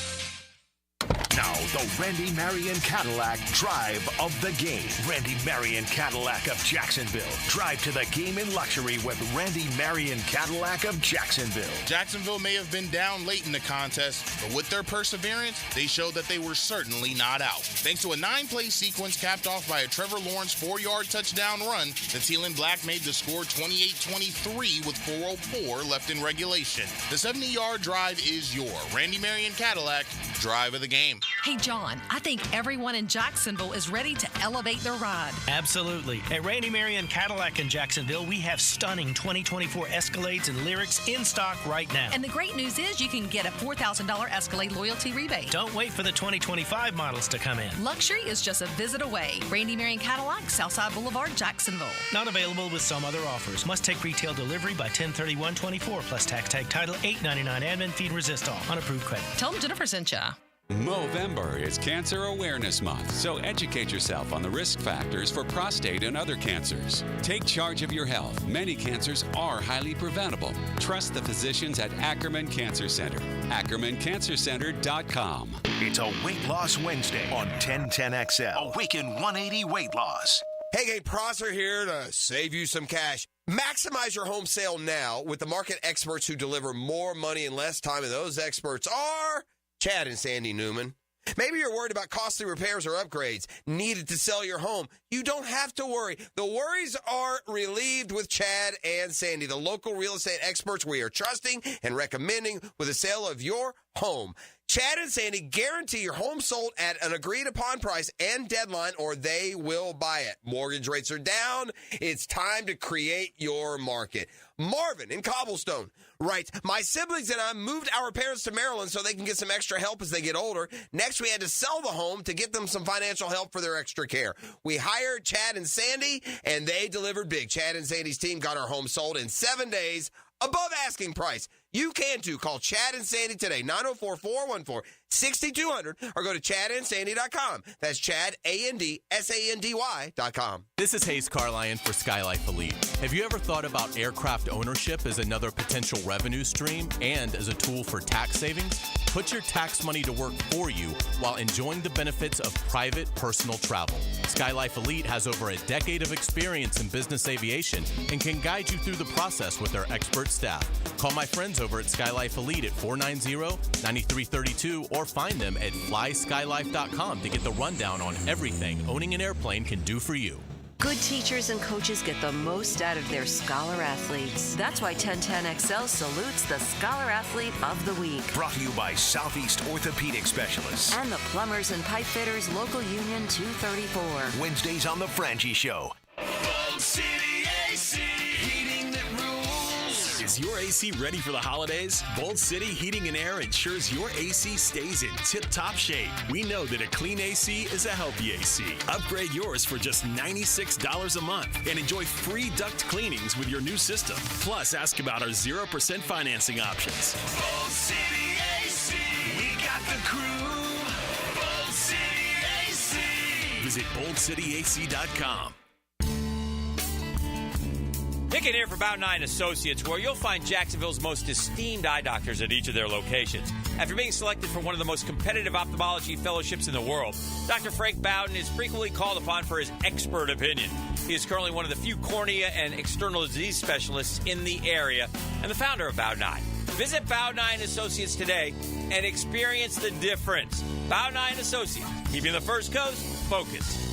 Now, the Randy Marion Cadillac Drive of the Game. Randy Marion Cadillac of Jacksonville. Drive to the game in luxury with Randy Marion Cadillac of Jacksonville. Jacksonville may have been down late in the contest, but with their perseverance, they showed that they were certainly not out. Thanks to a 9-play sequence capped off by a Trevor Lawrence 4-yard touchdown run, the Teal and Black made the score 28-23 with 4:04 left in regulation. The 70-yard drive is your Randy Marion Cadillac Drive of the Game. Hey, John, I think everyone in Jacksonville is ready to elevate their ride. Absolutely. At Randy Marion Cadillac in Jacksonville, we have stunning 2024 Escalades and Lyrics in stock right now. And the great news is you can get a $4,000 Escalade loyalty rebate. Don't wait for the 2025 models to come in. Luxury is just a visit away. Randy Marion Cadillac, Southside Boulevard, Jacksonville. Not available with some other offers. Must take retail delivery by 10/31/24 plus tax tag title $8.99 admin fee and resist all on approved credit. Tell them Jennifer sent ya. Movember is Cancer Awareness Month, so educate yourself on the risk factors for prostate and other cancers. Take charge of your health. Many cancers are highly preventable. Trust the physicians at Ackerman Cancer Center. AckermanCancerCenter.com. It's a Weight Loss Wednesday on 1010XL. Awaken 180 Weight Loss. Hey, gang, Prosser here to save you some cash. Maximize your home sale now with the market experts who deliver more money in less time, and those experts are Chad and Sandy Newman. Maybe you're worried about costly repairs or upgrades needed to sell your home. You don't have to worry. The worries are relieved with Chad and Sandy, the local real estate experts we are trusting and recommending with the sale of your home. Chad and Sandy guarantee your home sold at an agreed-upon price and deadline, or they will buy it. Mortgage rates are down. It's time to create your market. Marvin in Cobblestone writes, my siblings and I moved our parents to Maryland so they can get some extra help as they get older. Next, we had to sell the home to get them some financial help for their extra care. We hired Chad and Sandy, and they delivered big. Chad and Sandy's team got our home sold in 7 days above asking price. You can too. Call Chad and Sandy today, 904-414-6200, or go to chadandsandy.com. That's ChadAndSandy.com. This is Hayes Carlion for Skylife Elite. Have you ever thought about aircraft ownership as another potential revenue stream and as a tool for tax savings? Put your tax money to work for you while enjoying the benefits of private personal travel. Skylife Elite has over a decade of experience in business aviation and can guide you through the process with their expert staff. Call my friends over at Skylife Elite at 490-9332 or find them at flyskylife.com to get the rundown on everything owning an airplane can do for you. Good teachers and coaches get the most out of their scholar athletes. That's why 1010XL salutes the Scholar Athlete of the Week. Brought to you by Southeast Orthopedic Specialists. And the Plumbers and Pipe Fitters Local Union 234. Wednesdays on The Franchi Show. Bold City AC, heating that rules. Is your AC ready for the holidays? Bold City Heating and Air ensures your AC stays in tip-top shape. We know that a clean AC is a healthy AC. Upgrade yours for just $96 a month and enjoy free duct cleanings with your new system. Plus, ask about our 0% financing options. Bold City AC, we got the crew. Bold City AC. Visit boldcityac.com. Nick in here for Bound 9 Associates, where you'll find Jacksonville's most esteemed eye doctors at each of their locations. After being selected for one of the most competitive ophthalmology fellowships in the world, Dr. Frank Bowden is frequently called upon for his expert opinion. He is currently one of the few cornea and external disease specialists in the area and the founder of Bound 9. Visit Bound 9 Associates today and experience the difference. Bound 9 Associates, keeping the First Coast focused.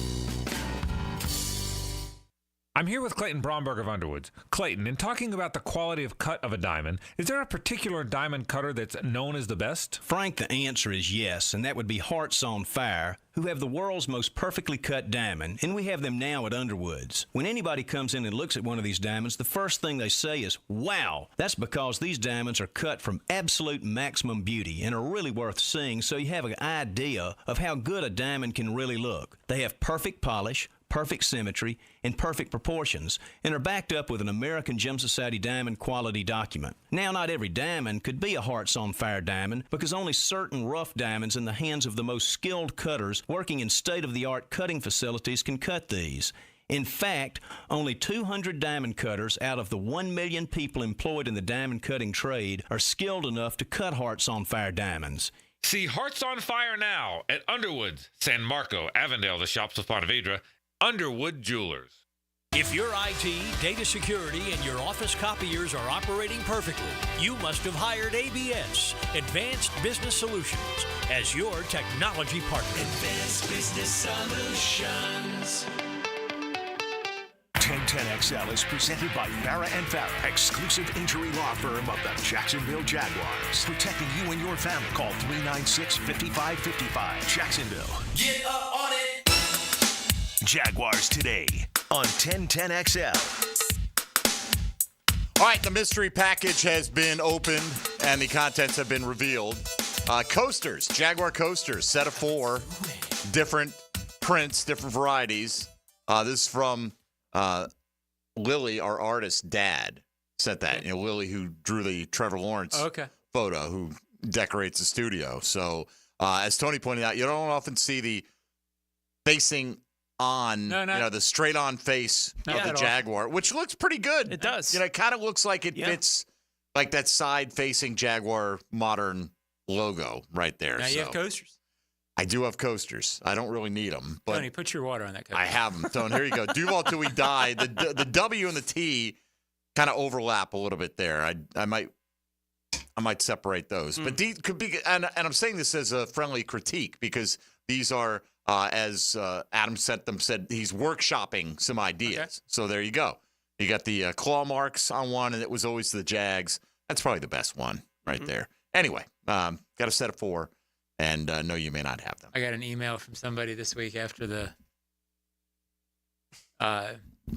I'm here with Clayton Bromberg of Underwoods. Clayton, in talking about the quality of cut of a diamond, is there a particular diamond cutter that's known as the best? Frank, the answer is yes, and that would be Hearts on Fire, who have the world's most perfectly cut diamond, and we have them now at Underwoods. When anybody comes in and looks at one of these diamonds, the first thing they say is, wow! That's because these diamonds are cut from absolute maximum beauty and are really worth seeing, so you have an idea of how good a diamond can really look. They have perfect polish, perfect symmetry, and perfect proportions, and are backed up with an American Gem Society diamond quality document. Now, not every diamond could be a Hearts on Fire diamond because only certain rough diamonds in the hands of the most skilled cutters working in state-of-the-art cutting facilities can cut these. In fact, only 200 diamond cutters out of the 1 million people employed in the diamond cutting trade are skilled enough to cut Hearts on Fire diamonds. See Hearts on Fire now at Underwoods, San Marco, Avondale, the shops of Ponte Vedra, Underwood Jewelers. If your IT, data security, and your office copiers are operating perfectly, you must have hired ABS, Advanced Business Solutions, as your technology partner. Advanced Business Solutions. 1010XL is presented by Farah & Farah, exclusive injury law firm of the Jacksonville Jaguars. Protecting you and your family. Call 396-5555. Jacksonville. Get up on it. Jaguars Today on 1010XL. All right, the mystery package has been opened and the contents have been revealed. Coasters, Jaguar coasters, set of 4, different prints, different varieties. This is from Lily, our artist dad, sent that. Lily, who drew the Trevor Lawrence photo, who decorates the studio. So, as Tony pointed out, you don't often see the facing on, the straight-on face of the Jaguar, which looks pretty good. It does. It kind of looks like it fits like that side-facing Jaguar modern logo right there. Now you have coasters. I do have coasters. I don't really need them. But Tony, put your water on that coaster. I have them. Tony, here you go. Duval till we die. The W and the T kind of overlap a little bit there. I might separate those. But these could be, and I'm saying this as a friendly critique because these are, as Adam said, he's workshopping some ideas. Okay. So there you go. You got the claw marks on one, and it was always the Jags. That's probably the best one right there. Anyway, got a set of 4. And no, you may not have them. I got an email from somebody this week after the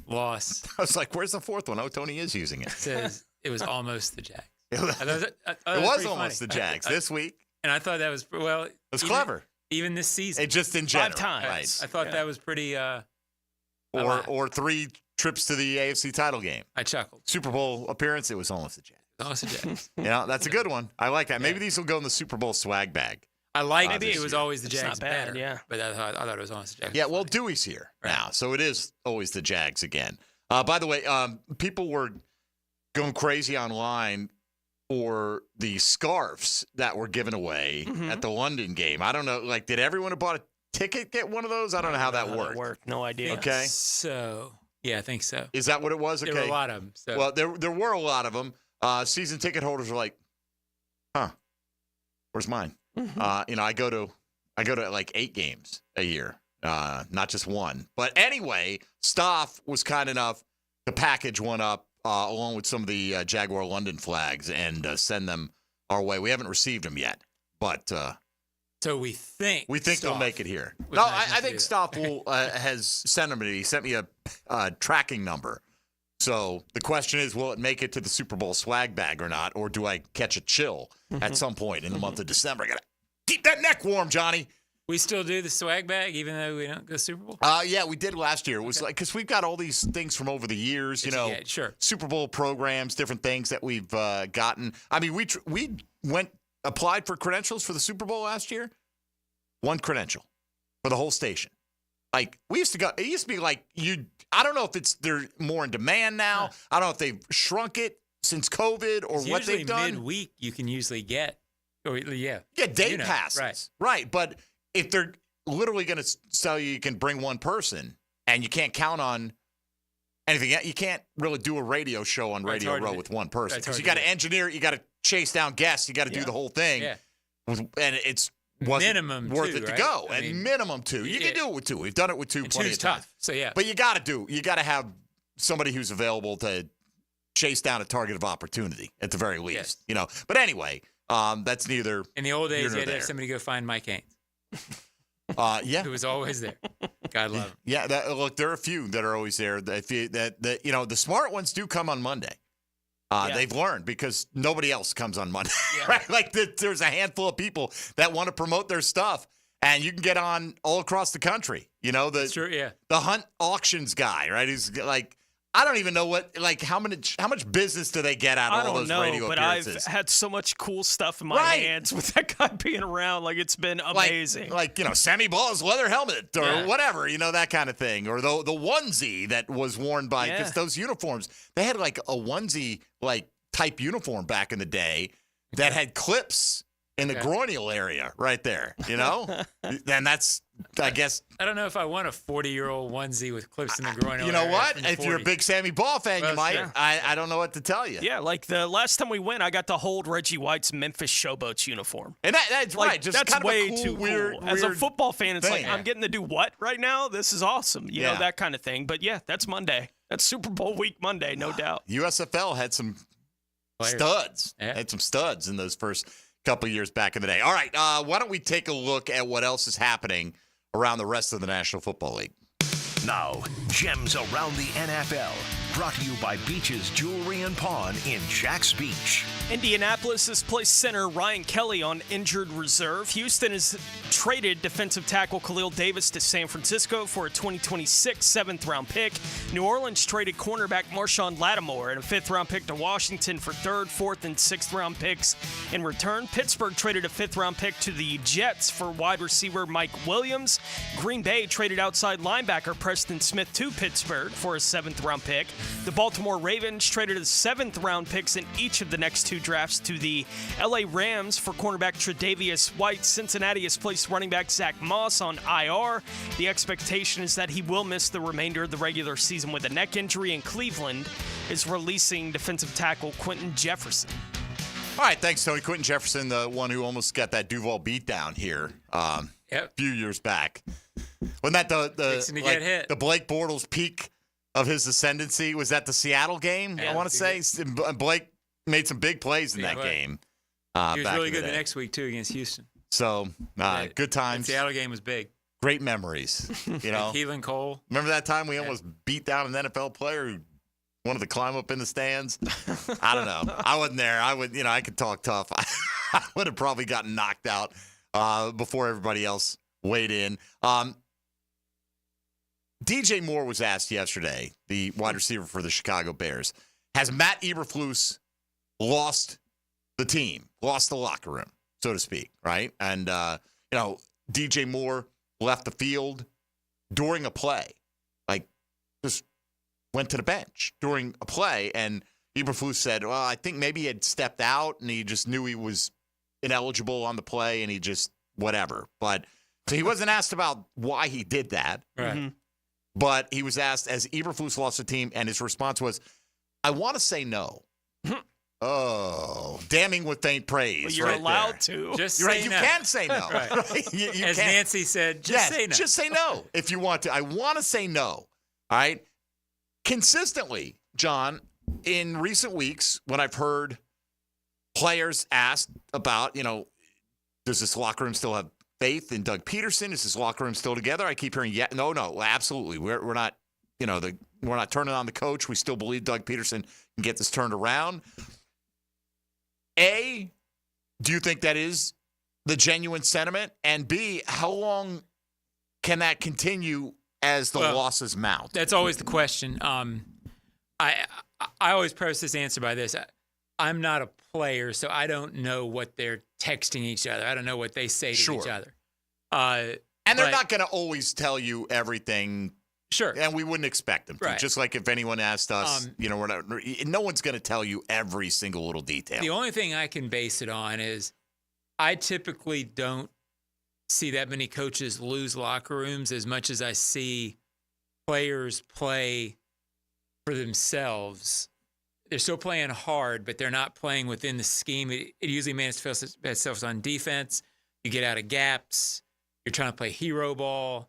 loss. I was like, where's the fourth one? Oh, Tony is using it. It says it was almost the Jags. It was almost the Jags this week. And I thought that was, well. It was clever. Even this season. It just in general. 5 times. Right. I thought that was pretty. Or 3 trips to the AFC title game. I chuckled. Super Bowl appearance, it was almost the Jags. Almost the Jags. That's a good one. I like that. Maybe these will go in the Super Bowl swag bag. I like maybe it was always the It's Jags not bad, better. yeah. But I thought it was always the Jags. Yeah, well, Dewey's here now, so it is always the Jags again. By the way, people were going crazy online for the scarves that were given away at the London game. I don't know, did everyone who bought a ticket get one of those? I don't know how that worked. No idea. Okay. So, yeah, I think so. Is that what it was? Okay. There were a lot of them. So. Well, there were a lot of them. Season ticket holders were like, huh, where's mine? I go to like 8 games a year, not just one. But anyway, Stoff was kind enough to package one up along with some of the Jaguar London flags and send them our way. We haven't received them yet, but so we think they'll make it here. No, I think Stoff has sent them to me. He sent me a tracking number. So the question is, will it make it to the Super Bowl swag bag or not, or do I catch a chill at some point in the month of December? I got to keep that neck warm, Johnny. We still do the swag bag, even though we don't go Super Bowl? Yeah, we did last year. It was because we've got all these things from over the years, Yeah, sure. Super Bowl programs, different things that we've gotten. I mean, we applied for credentials for the Super Bowl last year. 1 credential for the whole station. Like, we used to go, it used to be like I don't know if they're more in demand now. I don't know if they've shrunk it since COVID or what they've done. Midweek, you can usually get, day passes. Right. But if they're literally going to tell you can bring one person and you can't count on anything, you can't really do a radio show on Radio Row with one person. Because you got to engineer it, you got to chase down guests, you got to do the whole thing. Yeah. And it's minimum worth it to go. I mean, minimum 2. You can do it with 2. We've done it with 2 plenty of times. Tough. So yeah. But you got to have somebody who's available to chase down a target of opportunity at the very least. Yes. But anyway, that's neither. In the old days, you had to have somebody go find Mike Haynes. Yeah, who was always there. God love him. Yeah, look, there are a few that are always there. The smart ones do come on Monday. They've learned because nobody else comes on Monday, right? Like there's a handful of people that want to promote their stuff, and you can get on all across the country. That's true, yeah. The Hunt Auctions guy, right? Who's like, I don't even know how much business do they get out of all those radio appearances? I've had so much cool stuff in my hands with that guy being around. Like, it's been amazing. Like Sammy Ball's leather helmet or whatever, that kind of thing. Or the onesie that was worn by, because those uniforms, they had like a onesie type uniform back in the day that had clips in the groinial area right there, Then that's, I guess. I don't know if I want a 40-year-old onesie with clips in the groin. You know what? If you're a big Sammy Ball fan, you might. Sure. I don't know what to tell you. Yeah, like the last time we went, I got to hold Reggie White's Memphis Showboats uniform. And that's right. Just that's kind of way a cool, too weird, cool. As a football fan, it's thing. like, I'm getting to do what right now? This is awesome. You know, that kind of thing. But yeah, that's Monday. That's Super Bowl week Monday, no doubt. USFL had some studs. Had some studs in those first couple of years back in the day. All right, why don't we take a look at what else is happening around the rest of the National Football League? Now, Gems Around the NFL, brought to you by Beach's Jewelry and Pawn in Jax Beach. Indianapolis has placed center Ryan Kelly on injured reserve. Houston has traded defensive tackle Khalil Davis to San Francisco for a 2026 7th-round pick. New Orleans traded cornerback Marshawn Lattimore and a 5th-round pick to Washington for 3rd, 4th, and 6th-round picks. In return, Pittsburgh traded a 5th-round pick to the Jets for wide receiver Mike Williams. Green Bay traded outside linebacker Preston Smith to Pittsburgh for a 7th-round pick. The Baltimore Ravens traded the 7th-round picks in each of the next 2 drafts to the LA Rams for cornerback Tre'Davious White. Cincinnati has placed running back Zach Moss on IR. The expectation is that he will miss the remainder of the regular season with a neck injury, and Cleveland is releasing defensive tackle Quentin Jefferson. All right, thanks, Tony. Quentin Jefferson, the one who almost got that Duval beatdown here a few years back. Wasn't that the Blake Bortles peak of his ascendancy? Was that the Seattle game? I want to say Blake made some big plays in that game. He was really good the next week, too, against Houston. So, good times. The Seattle game was big. Great memories. You know, Keelan Cole. Remember that time we almost beat down an NFL player who wanted to climb up in the stands? I don't know. I wasn't there. I could talk tough. I would have probably gotten knocked out before everybody else weighed in. DJ Moore was asked yesterday, the wide receiver for the Chicago Bears, has Matt Eberflus lost the team, lost the locker room, so to speak, right? And, DJ Moore left the field during a play, like just went to the bench during a play. And Eberflus said, well, I think maybe he had stepped out and he just knew he was ineligible on the play and he just whatever. But so he wasn't asked about why he did that. Right. Mm-hmm. But he was asked, as Eberflus lost the team, and his response was, I want to say no. Oh, damning with faint praise. Well, you're allowed to. Just you're say right. You no. can say no. Right. You As can. Nancy said, just say no. Just say no if you want to. I want to say no. All right. Consistently, John, in recent weeks, when I've heard players asked about, does this locker room still have faith in Doug Pederson? Is this locker room still together? I keep hearing, no, absolutely. We're not, we're not turning on the coach. We still believe Doug Pederson can get this turned around. A, do you think that is the genuine sentiment? And B, how long can that continue as the losses mount? That's always the question. I always preface this answer by this. I'm not a player, so I don't know what they're texting each other. I don't know what they say to each other. And they're not going to always tell you everything. Sure. And we wouldn't expect them to. Right. Just like if anyone asked us, no one's going to tell you every single little detail. The only thing I can base it on is I typically don't see that many coaches lose locker rooms as much as I see players play for themselves. They're still playing hard, but they're not playing within the scheme. It usually manifests itself on defense. You get out of gaps. You're trying to play hero ball.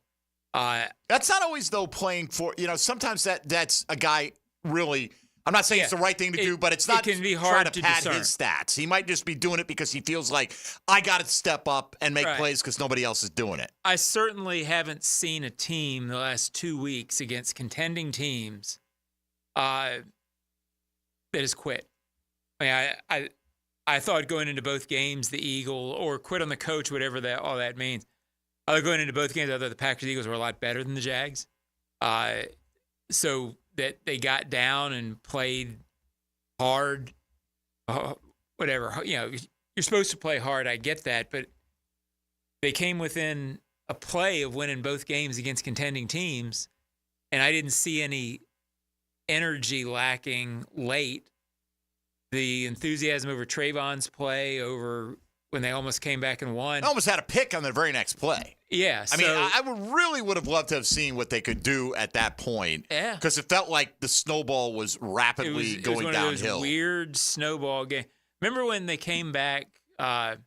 That's not always, though, playing for, sometimes that's a guy really, I'm not saying it's the right thing to do, but it's not can be hard trying to to pad discern. his stats. He might just be doing it because he feels like, I got to step up and make plays because nobody else is doing it. I certainly haven't seen a team the last 2 weeks against contending teams that has quit. I thought going into both games, the Eagle, or quit on the coach, whatever all that means. I thought going into both games, I thought the Packers Eagles were a lot better than the Jags. So that they got down and played hard, whatever. You're supposed to play hard. I get that. But they came within a play of winning both games against contending teams, and I didn't see any energy lacking late. The enthusiasm over Trayvon's play, over when they almost came back and won. They almost had a pick on the very next play. Yeah. I mean, I would have loved to have seen what they could do at that point. Yeah. Because it felt like the snowball was rapidly going it was one downhill. Of those weird snowball game. Remember when they came back? It's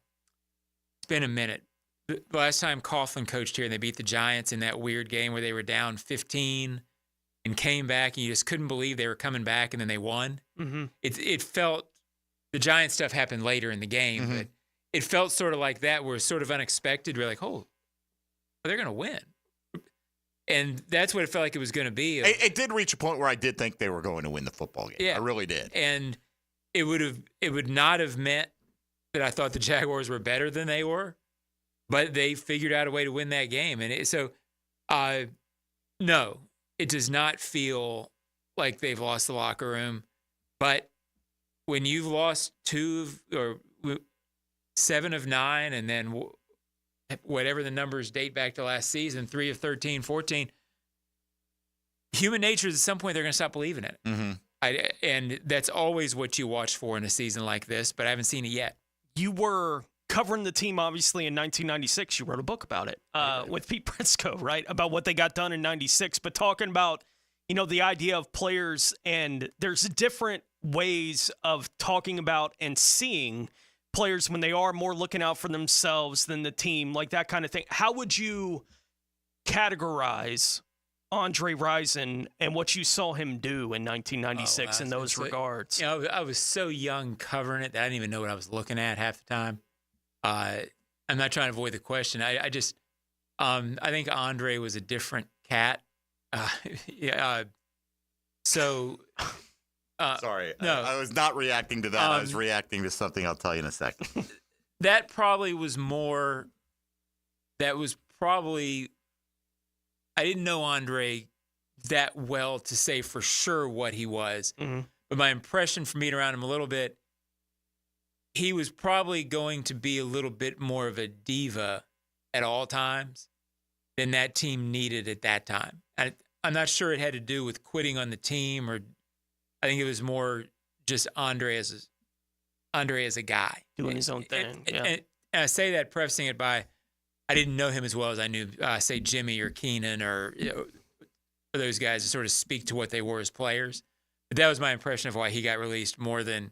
been a minute. The last time Coughlin coached here and they beat the Giants in that weird game where they were down 15 and came back and you just couldn't believe they were coming back and then they won. Mm-hmm. It felt, the Giant stuff happened later in the game, but it felt sort of like that, where it's sort of unexpected. We're like, oh, they're going to win. And that's what it felt like it was going to be. It did reach a point where I did think they were going to win the football game. Yeah. I really did. And it would not have meant that I thought the Jaguars were better than they were, but they figured out a way to win that game. And no, it does not feel like they've lost the locker room. But when you've lost 7 of 9, and then whatever the numbers date back to last season, 3 of 13, 14, human nature is at some point they're going to stop believing in it. Mm-hmm. And that's always what you watch for in a season like this, but I haven't seen it yet. You were covering the team, obviously, in 1996. You wrote a book about it with Pete Prisco, right, about what they got done in 96, but talking about, the idea of players, and there's different ways of talking about and seeing players when they are more looking out for themselves than the team, like that kind of thing. How would you categorize Andre Rison and what you saw him do in 1996 in those regards? I was so young covering it that I didn't even know what I was looking at half the time. I I'm not trying to avoid the question. I just I think Andre was a different cat. Sorry. No. I was not reacting to that. I was reacting to something I'll tell you in a second. That probably was more. That was probably. I didn't know Andre that well to say for sure what he was, but my impression from being around him a little bit, he was probably going to be a little bit more of a diva at all times than that team needed at that time. I'm not sure it had to do with quitting on the team, or I think it was more just Andre as a guy. Doing his own thing. And I say that prefacing it by, I didn't know him as well as I knew, say, Jimmy or Keenan or those guys to sort of speak to what they were as players. But that was my impression of why he got released more than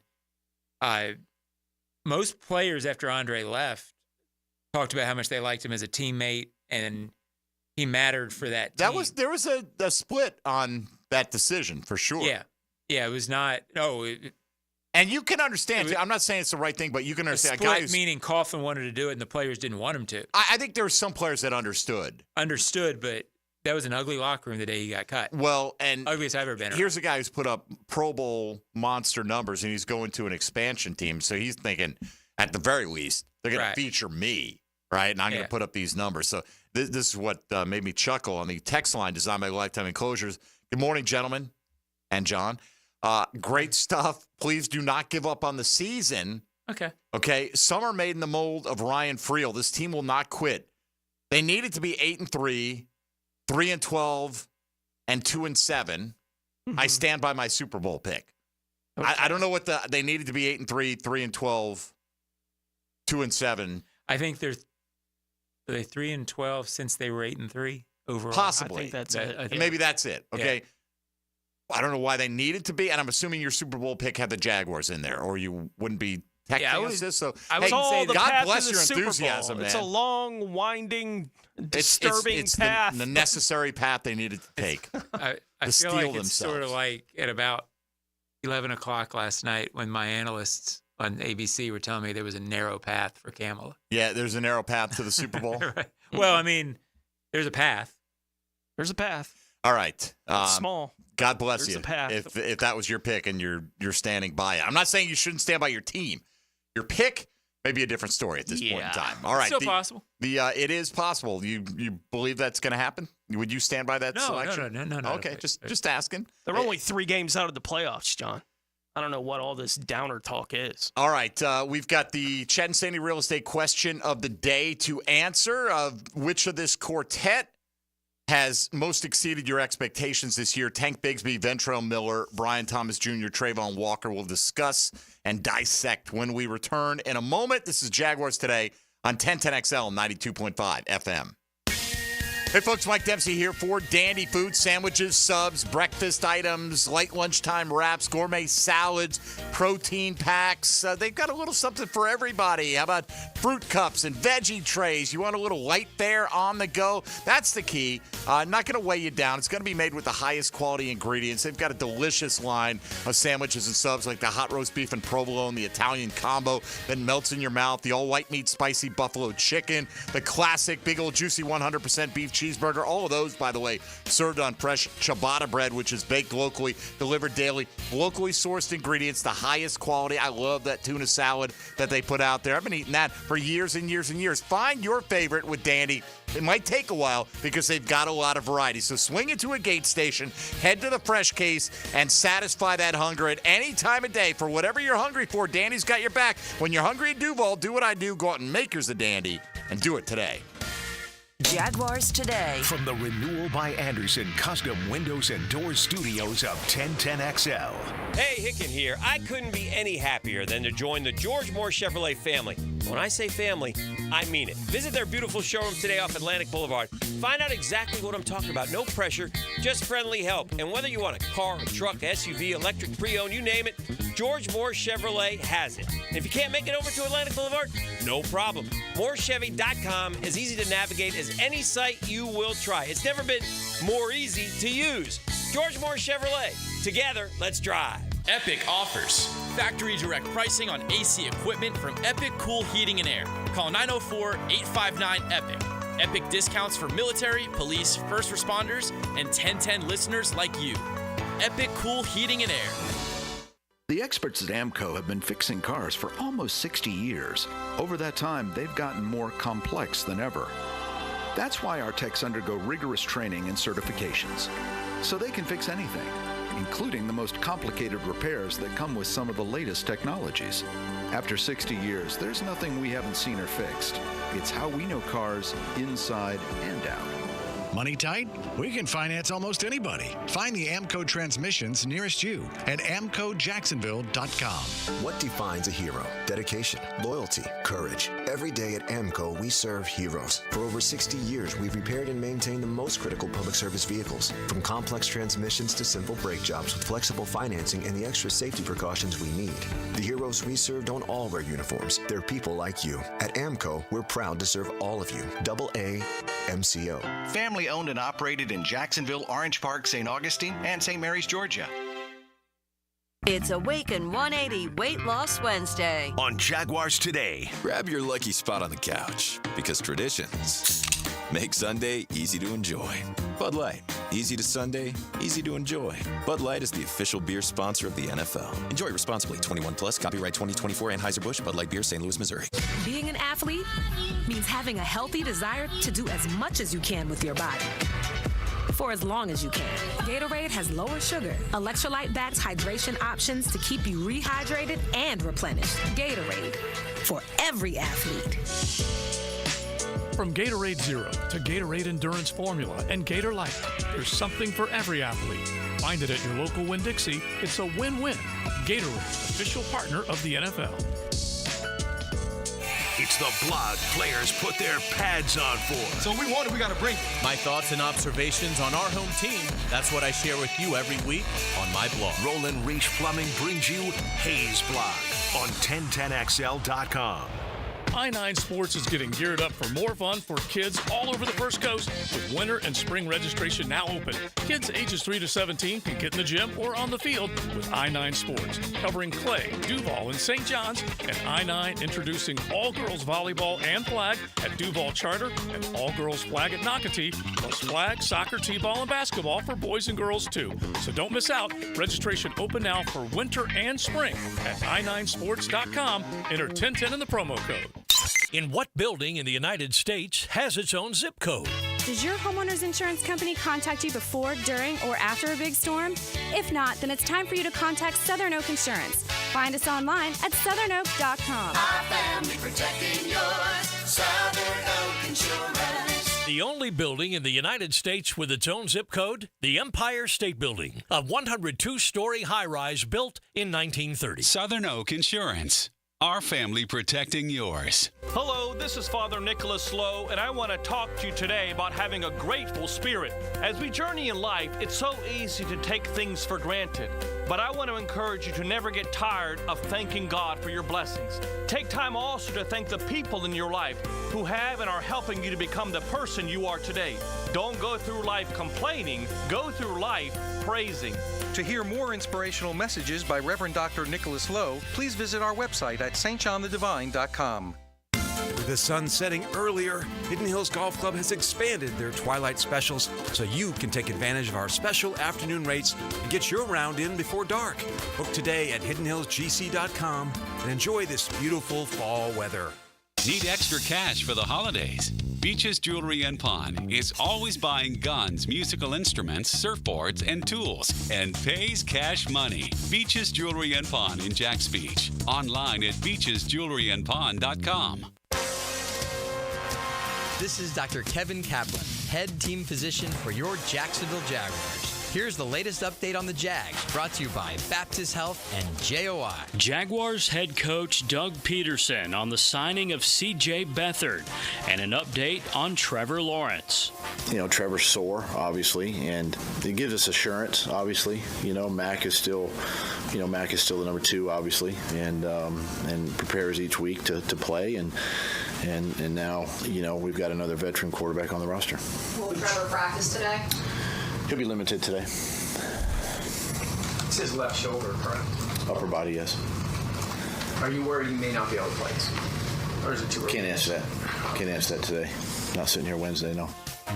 most players after Andre left talked about how much they liked him as a teammate and he mattered for that team. There was a split on that decision for sure. Yeah, it was not. And you can understand. I'm not saying it's the right thing, but you can understand. A split meaning Coughlin wanted to do it and the players didn't want him to. I think there were some players that understood, but that was an ugly locker room the day he got cut. Well, and ugliest I've ever been. Here's a guy who's put up Pro Bowl monster numbers, and he's going to an expansion team, so he's thinking, at the very least, they're going to feature me, right? And I'm going to put up these numbers. So this is what made me chuckle on the text line designed by Lifetime Enclosures. Good morning, gentlemen, and John. Great stuff. Please do not give up on the season. Okay. Some are made in the mold of Ryan Friel. This team will not quit. They needed to be 8-3, 3-12, and 2-7. I stand by my Super Bowl pick. I don't know what they needed to be 8-3, 3-12, 2-7. I think are they 3-12 since they were 8-3 overall. Possibly. I think that's it. Maybe that's it. Okay. Yeah. I don't know why they needed to be, and I'm assuming your Super Bowl pick had the Jaguars in there, or you wouldn't be texting us this. So I was all the God path bless to the your Super enthusiasm, Bowl. man. It's a long, winding, disturbing path. The necessary path they needed to take I to feel steal like themselves. it's sort of like at about 11 o'clock last night when my analysts on ABC were telling me there was a narrow path for Kamala. Yeah, there's a narrow path to the Super Bowl. Right. Well, I mean, there's a path. There's a path. All right. It's small. God bless There's you. a path. If that was your pick and you're standing by it. I'm not saying you shouldn't stand by your team. Your pick may be a different story at this point in time. All right. Still possible. It is possible. You believe that's going to happen? Would you stand by that selection? No. Okay, just asking. They're only 3 games out of the playoffs, John. I don't know what all this downer talk is. All right. We've got the Chet and Sandy real estate question of the day to answer. Of which of this quartet has most exceeded your expectations this year? Tank Bigsby, Ventrell Miller, Brian Thomas Jr., Trayvon Walker. We'll discuss and dissect when we return in a moment. This is Jaguars Today on 1010XL 92.5 FM. Hey, folks, Mike Dempsey here for Dandy Food, sandwiches, subs, breakfast items, late lunchtime wraps, gourmet salads, protein packs. They've got a little something for everybody. How about fruit cups and veggie trays? You want a little light fare on the go? That's the key. Not going to weigh you down. It's going to be made with the highest quality ingredients. They've got a delicious line of sandwiches and subs like the hot roast beef and provolone, the Italian combo that melts in your mouth, the all-white meat spicy buffalo chicken, the classic big old juicy 100% beef cheeseburger. All of those, by the way, served on fresh ciabatta bread, which is baked locally, delivered daily, locally sourced ingredients, the highest quality. I love that tuna salad that they put out there. I've been eating that for years and years and years. Find your favorite with Dandy. It might take a while because they've got a lot of variety. So swing into a gate station, head to the fresh case, and satisfy that hunger at any time of day for whatever you're hungry for. Dandy's got your back. When you're hungry in Duval, do what I do. Go out and make yours a Dandy and do it today. Jaguars Today. From the Renewal by Anderson Custom Windows and Doors Studios of 1010XL. Hey, Hicken here. I couldn't be any happier than to join the George Moore Chevrolet family. When I say family, I mean it. Visit their beautiful showroom today off Atlantic Boulevard. Find out exactly what I'm talking about. No pressure, just friendly help. And whether you want a car, a truck, SUV, electric, pre-owned, you name it, George Moore Chevrolet has it. And if you can't make it over to Atlantic Boulevard, no problem. MooreChevy.com is easy to navigate as any site you will try. It's never been more easy to use. George Moore Chevrolet. Together, let's drive. Epic offers. Factory direct pricing on AC equipment from Epic Cool Heating and Air. Call 904-859-EPIC. Epic discounts for military, police, first responders, and 1010 listeners like you. Epic Cool Heating and Air. The experts at AMCO have been fixing cars for almost 60 years. Over that time, they've gotten more complex than ever. That's why our techs undergo rigorous training and certifications, so they can fix anything, including the most complicated repairs that come with some of the latest technologies. After 60 years, there's nothing we haven't seen or fixed. It's how we know cars inside and out. Money tight? We can finance almost anybody. Find the AMCO transmissions nearest you at amcojacksonville.com. What defines a hero? Dedication, loyalty, courage. Every day at AMCO, we serve heroes. For over 60 years, we've repaired and maintained the most critical public service vehicles. From complex transmissions to simple brake jobs with flexible financing and the extra safety precautions we need. The heroes we serve don't all wear uniforms. They're people like you. At AMCO, we're proud to serve all of you. AA MCO. Family owned and operated in Jacksonville, Orange Park, St. Augustine, and St. Mary's, Georgia. It's Awaken 180 Weight Loss Wednesday on Jaguars Today. Grab your lucky spot on the couch, because traditions make Sunday easy to enjoy. Bud Light, easy to Sunday, easy to enjoy. Bud Light is the official beer sponsor of the NFL. Enjoy responsibly. 21 plus. Copyright 2024 Anheuser-Busch. Bud Light Beer, St. Louis, Missouri. Being an athlete means having a healthy desire to do as much as you can with your body for as long as you can. Gatorade has lower sugar, electrolyte-backed hydration options to keep you rehydrated and replenished. Gatorade, for every athlete. From Gatorade Zero to Gatorade Endurance Formula and Gator Light, there's something for every athlete. Find it at your local Winn-Dixie. It's a win-win. Gatorade, official partner of the NFL. It's the blog players put their pads on for. So we got to bring my thoughts and observations on our home team. That's what I share with you every week on my blog. Roland Reach Plumbing brings you Hayes Blog on 1010XL.com. I-9 Sports is getting geared up for more fun for kids all over the First Coast with winter and spring registration now open. Kids ages 3 to 17 can get in the gym or on the field with I-9 Sports, covering Clay, Duval, and St. John's, and I-9 introducing all-girls volleyball and flag at Duval Charter and all-girls flag at Nocatee, plus flag, soccer, t-ball, and basketball for boys and girls too. So don't miss out. Registration open now for winter and spring at i9sports.com. Enter 1010 in the promo code. In what building in the United States has its own zip code? Does your homeowner's insurance company contact you before, during, or after a big storm? If not, then it's time for you to contact Southern Oak Insurance. Find us online at southernoak.com. Our family protecting yours. Southern Oak Insurance. The only building in the United States with its own zip code, the Empire State Building, a 102-story high-rise built in 1930. Southern Oak Insurance. Our family protecting yours. Hello, this is Father Nicholas Lowe, and I want to talk to you today about having a grateful spirit. As we journey in life, it's so easy to take things for granted. But I want to encourage you to never get tired of thanking God for your blessings. Take time also to thank the people in your life who have and are helping you to become the person you are today. Don't go through life complaining. Go through life praising. To hear more inspirational messages by Reverend Dr. Nicholas Lowe, please visit our website at stjohnthedivine.com. With the sun setting earlier, Hidden Hills Golf Club has expanded their twilight specials so you can take advantage of our special afternoon rates and get your round in before dark. Book today at hiddenhillsgc.com and enjoy this beautiful fall weather. Need extra cash for the holidays? Beaches Jewelry and Pawn is always buying guns, musical instruments, surfboards, and tools, and pays cash money. Beaches Jewelry and Pawn in Jacks Beach. Online at beachesjewelryandpawn.com. This is Dr. Kevin Kaplan, head team physician for your Jacksonville Jaguars. Here's the latest update on the Jags, brought to you by Baptist Health and JOI. Jaguars head coach Doug Pederson on the signing of CJ Beathard and an update on Trevor Lawrence. You know, Trevor's sore, obviously, and it gives us assurance, obviously. You know, Mac is still the number 2, obviously, and prepares each week to play, and now, you know, we've got another veteran quarterback on the roster. Will Trevor practice today? He'll be limited today. It's his left shoulder, correct? Upper body, yes. Are you worried he may not be able to play? Or is it too early? Can't answer that. Can't answer that today. Not sitting here Wednesday, no.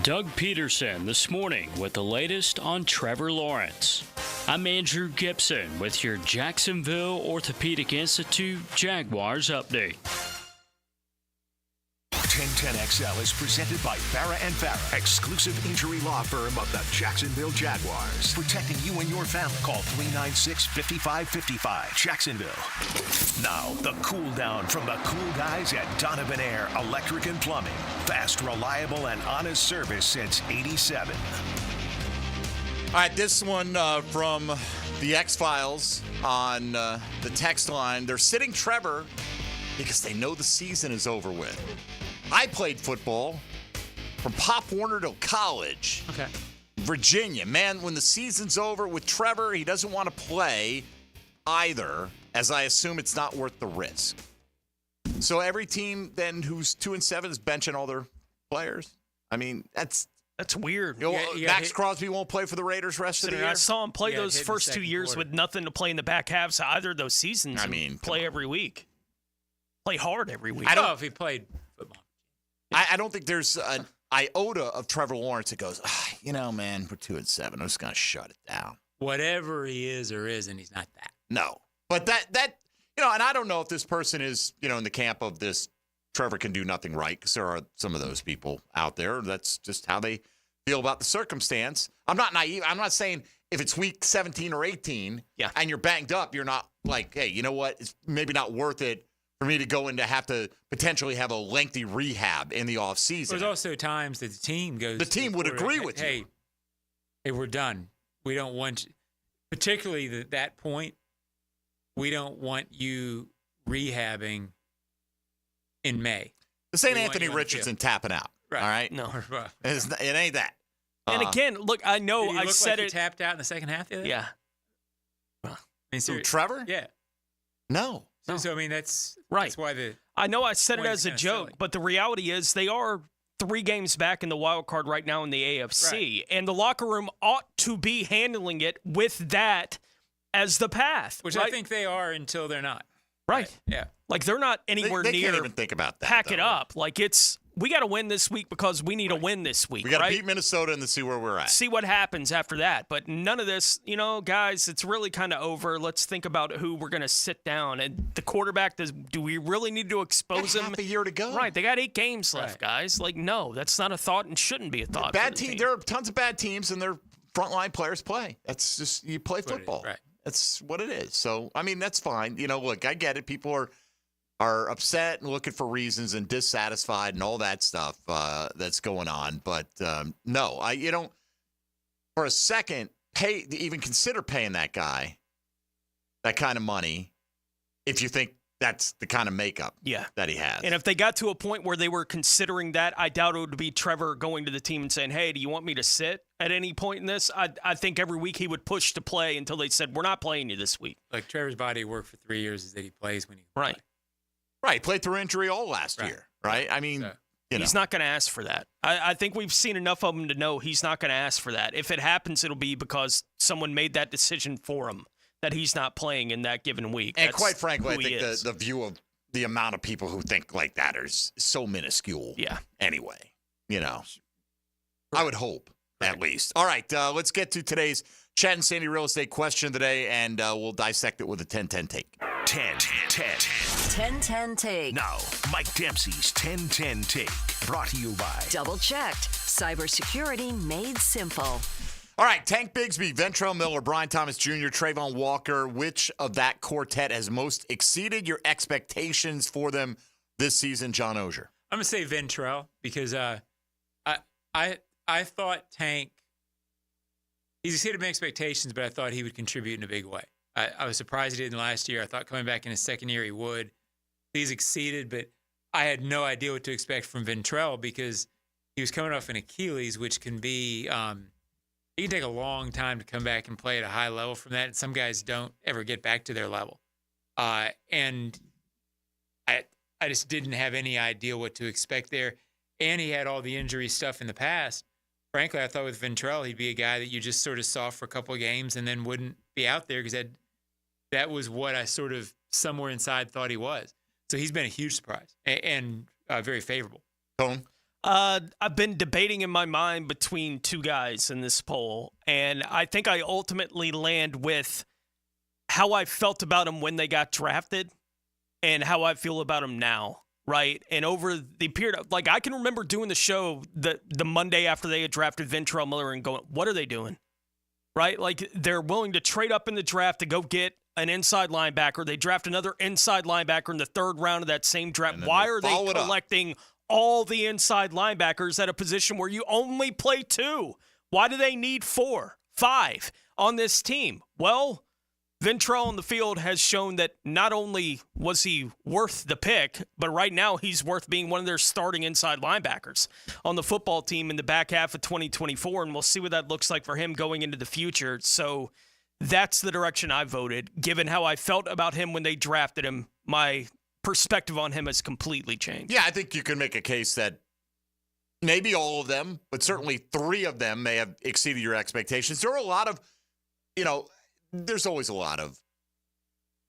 Doug Pederson this morning with the latest on Trevor Lawrence. I'm Andrew Gibson with your Jacksonville Orthopedic Institute Jaguars update. 1010XL is presented by Farah & Farah, exclusive injury law firm of the Jacksonville Jaguars. Protecting you and your family. Call 396-5555. Jacksonville. Now, the cool down from the cool guys at Donovan Air Electric and Plumbing. Fast, reliable, and honest service since '87. All right, this one from the X-Files on the text line. They're sitting Trevor because they know the season is over with. I played football from Pop Warner to college. Okay. Virginia. Man, when the season's over with Trevor, he doesn't want to play either, as I assume it's not worth the risk. So every team then who's 2-7 is benching all their players. I mean, that's weird. You know, Max Crosby won't play for the Raiders rest of the year. I saw him play those first 2 years with nothing to play in the back halves of either of those seasons. I mean, play every week. Play hard every week. I don't know if he played football. I don't think there's an iota of Trevor Lawrence that goes, man, we're 2-7. I'm just going to shut it down. Whatever he is or isn't, he's not that. No. But that and I don't know if this person is, in the camp of this Trevor can do nothing right, because there are some of those people out there. That's just how they feel about the circumstance. I'm not naive. I'm not saying if it's week 17 or 18 and you're banged up, you're not like, hey, you know what? It's maybe not worth it for me to go in to have to potentially have a lengthy rehab in the offseason. There's also times that the team goes. The team would agree with you. Hey, we're done. We don't want, particularly that point, we don't want you rehabbing in May. This ain't Anthony Richardson tapping out. Right. All right? No. It ain't that. And again, look, I know Did he I look said like it. He tapped out in the second half the other day? Yeah. Trevor? Yeah. No. So I mean, that's right. That's why I know I said it why as a it's joke, silly. but the reality is they are 3 games back in the wild card right now in the AFC, and the locker room ought to be handling it with that as the path. Which right? I think they are until they're not. Right. Yeah. Like they're not anywhere they near. Can't even think about that. Pack it up. Like we got to win this week because we need a win this week. We got to right? beat Minnesota and then see where we're at. See what happens after that. But none of this, guys, it's really kind of over. Let's think about who we're going to sit down. And the quarterback, do we really need to expose him? Half a year to go. Right. They got 8 games left, guys. Like, no, that's not a thought and shouldn't be a thought. Bad team. There are tons of bad teams, and their frontline players play. That's just, you play football. Right. That's what it is. So, I mean, that's fine. Look, I get it. People are upset and looking for reasons and dissatisfied and all that stuff that's going on. But no, you don't for a second even consider paying that guy that kind of money if you think that's the kind of makeup that he has. And if they got to a point where they were considering that, I doubt it would be Trevor going to the team and saying, hey, do you want me to sit at any point in this? I think every week he would push to play until they said, we're not playing you this week. Like Trevor's body work for 3 years is that he plays when he can Right. play. Right, played through injury all last year, right? I mean, he's not going to ask for that. I think we've seen enough of him to know he's not going to ask for that. If it happens, it'll be because someone made that decision for him that he's not playing in that given week. And That's quite frankly, I who he think is. the view of the amount of people who think like that is so minuscule. Yeah. Anyway, I would hope, at least. All right, let's get to today's Chad and Sandy real estate question of the day, and we'll dissect it with a 10-10 take. 10-10 take. Now, Mike Dempsey's 10-10 take, brought to you by Double checked. Cybersecurity made simple. All right, Tank Bigsby, Ventrell Miller, Brian Thomas Jr., Trayvon Walker. Which of that quartet has most exceeded your expectations for them this season, John Oehser? I'm gonna say Ventrell because I thought Tank. He's exceeded my expectations, but I thought he would contribute in a big way. I was surprised he didn't last year. I thought coming back in his second year he would. He's exceeded, but I had no idea what to expect from Ventrell because he was coming off an Achilles, which can be. It can take a long time to come back and play at a high level from that. And some guys don't ever get back to their level. And I just didn't have any idea what to expect there. And he had all the injury stuff in the past. Frankly, I thought with Ventrell, he'd be a guy that you just sort of saw for a couple of games and then wouldn't be out there because that was what I sort of somewhere inside thought he was. So he's been a huge surprise and very favorable. Tone? I've been debating in my mind between two guys in this poll, and I think I ultimately land with how I felt about him when they got drafted and how I feel about him now, right? And over the period of, I can remember doing the show the Monday after they had drafted Ventrell Miller and going, what are they doing? Right? They're willing to trade up in the draft to go get an inside linebacker. They draft another inside linebacker in the third round of that same draft. Why are they collecting all the inside linebackers at a position where you only play 2? Why do they need 4, 5 on this team? Well, Ventrell on the field has shown that not only was he worth the pick, but right now he's worth being one of their starting inside linebackers on the football team in the back half of 2024, and we'll see what that looks like for him going into the future. So that's the direction I voted. Given how I felt about him when they drafted him, my perspective on him has completely changed. Yeah, I think you can make a case that maybe all of them, but certainly 3 of them may have exceeded your expectations. There are a lot of, there's always a lot of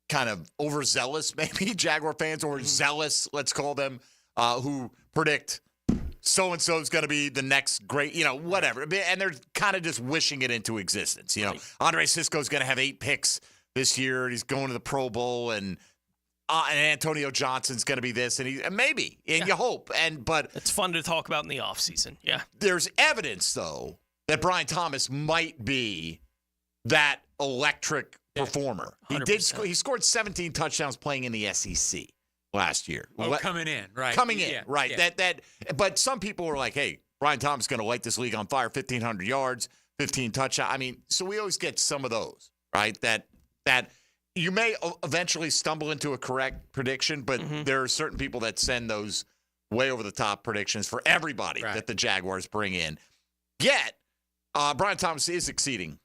kind of overzealous, maybe Jaguar fans, or zealous, let's call them, who predict so-and-so is going to be the next great, whatever. And they're kind of just wishing it into existence. Right. Andre Sisco's going to have 8 picks this year, and he's going to the Pro Bowl, and Antonio Johnson's going to be this, and maybe, and you hope. But it's fun to talk about in the offseason. Yeah. There's evidence, though, that Brian Thomas might be that electric performer. 100%. He scored 17 touchdowns playing in the SEC last year. Coming in, right? Coming in, right? Yeah. But some people were like, "Hey, Brian Thomas is going to light this league on fire. 1,500 yards, 15 touchdowns." I mean, so we always get some of those, right? That you may eventually stumble into a correct prediction, but there are certain people that send those way over the top predictions for everybody that the Jaguars bring in. Yet, Brian Thomas is exceeding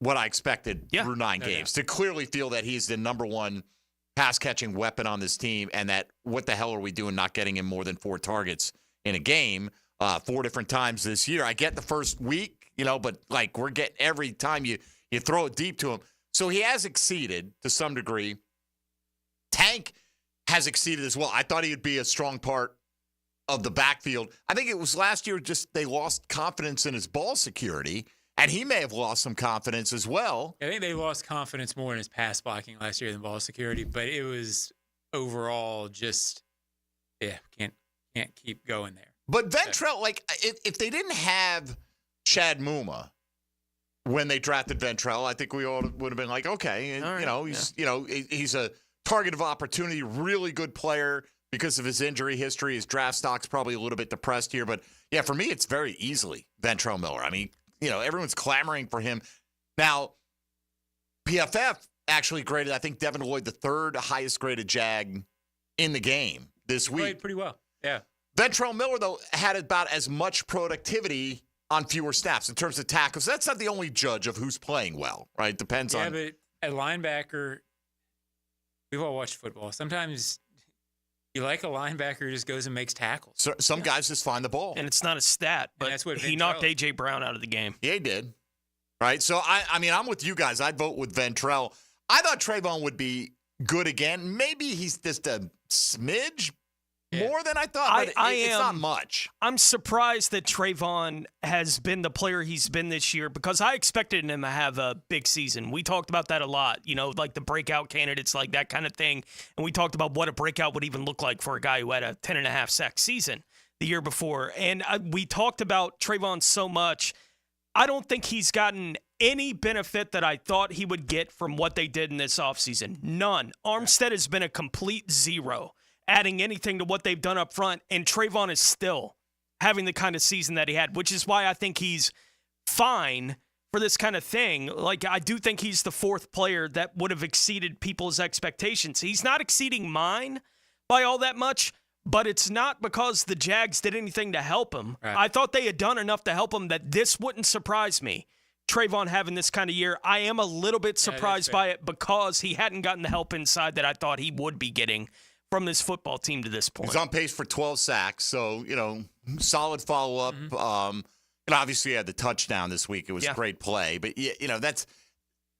what I expected through 9 games. To clearly feel that he's the number 1 pass-catching weapon on this team, and that what the hell are we doing not getting him more than 4 targets in a game 4 different times this year. I get the first week, but we're getting every time you throw it deep to him. So he has exceeded to some degree. Tank has exceeded as well. I thought he would be a strong part of the backfield. I think it was last year just they lost confidence in his ball security, and he may have lost some confidence as well. I think they lost confidence more in his pass blocking last year than ball security, but it was overall just, can't keep going there. But Ventrell, if they didn't have Chad Muma when they drafted Ventrell, I think we all would have been like, okay, he's a target of opportunity, really good player because of his injury history. His draft stock's probably a little bit depressed here, but yeah, for me, it's very easily Ventrell Miller. I mean, everyone's clamoring for him. Now, PFF actually graded, I think, Devin Lloyd the 3rd highest graded Jag in the game this week. Played pretty well, yeah. Ventrell Miller, though, had about as much productivity on fewer snaps in terms of tackles. That's not the only judge of who's playing well, right? Depends on. Yeah, but a linebacker, we've all watched football. Sometimes you like a linebacker who just goes and makes tackles. So, some guys just find the ball. And it's not a stat, but that's what he knocked A.J. Brown out of the game. Yeah, he did. Right? So, I mean, I'm with you guys. I'd vote with Ventrell. I thought Trayvon would be good again. Maybe he's just a smidge more than I thought, but it's not much. I'm surprised that Trayvon has been the player he's been this year because I expected him to have a big season. We talked about that a lot, like the breakout candidates, like that kind of thing. And we talked about what a breakout would even look like for a guy who had a 10.5 sack season the year before. And we talked about Trayvon so much. I don't think he's gotten any benefit that I thought he would get from what they did in this offseason. None. Armstead has been a complete zero, adding anything to what they've done up front, and Trayvon is still having the kind of season that he had, which is why I think he's fine for this kind of thing. I do think he's the 4th player that would have exceeded people's expectations. He's not exceeding mine by all that much, but it's not because the Jags did anything to help him. Right. I thought they had done enough to help him that this wouldn't surprise me. Trayvon having this kind of year, I am a little bit surprised by it because he hadn't gotten the help inside that I thought he would be getting from this football team to this point. He's on pace for 12 sacks, so, solid follow-up. And obviously he had the touchdown this week. It was a great play. But,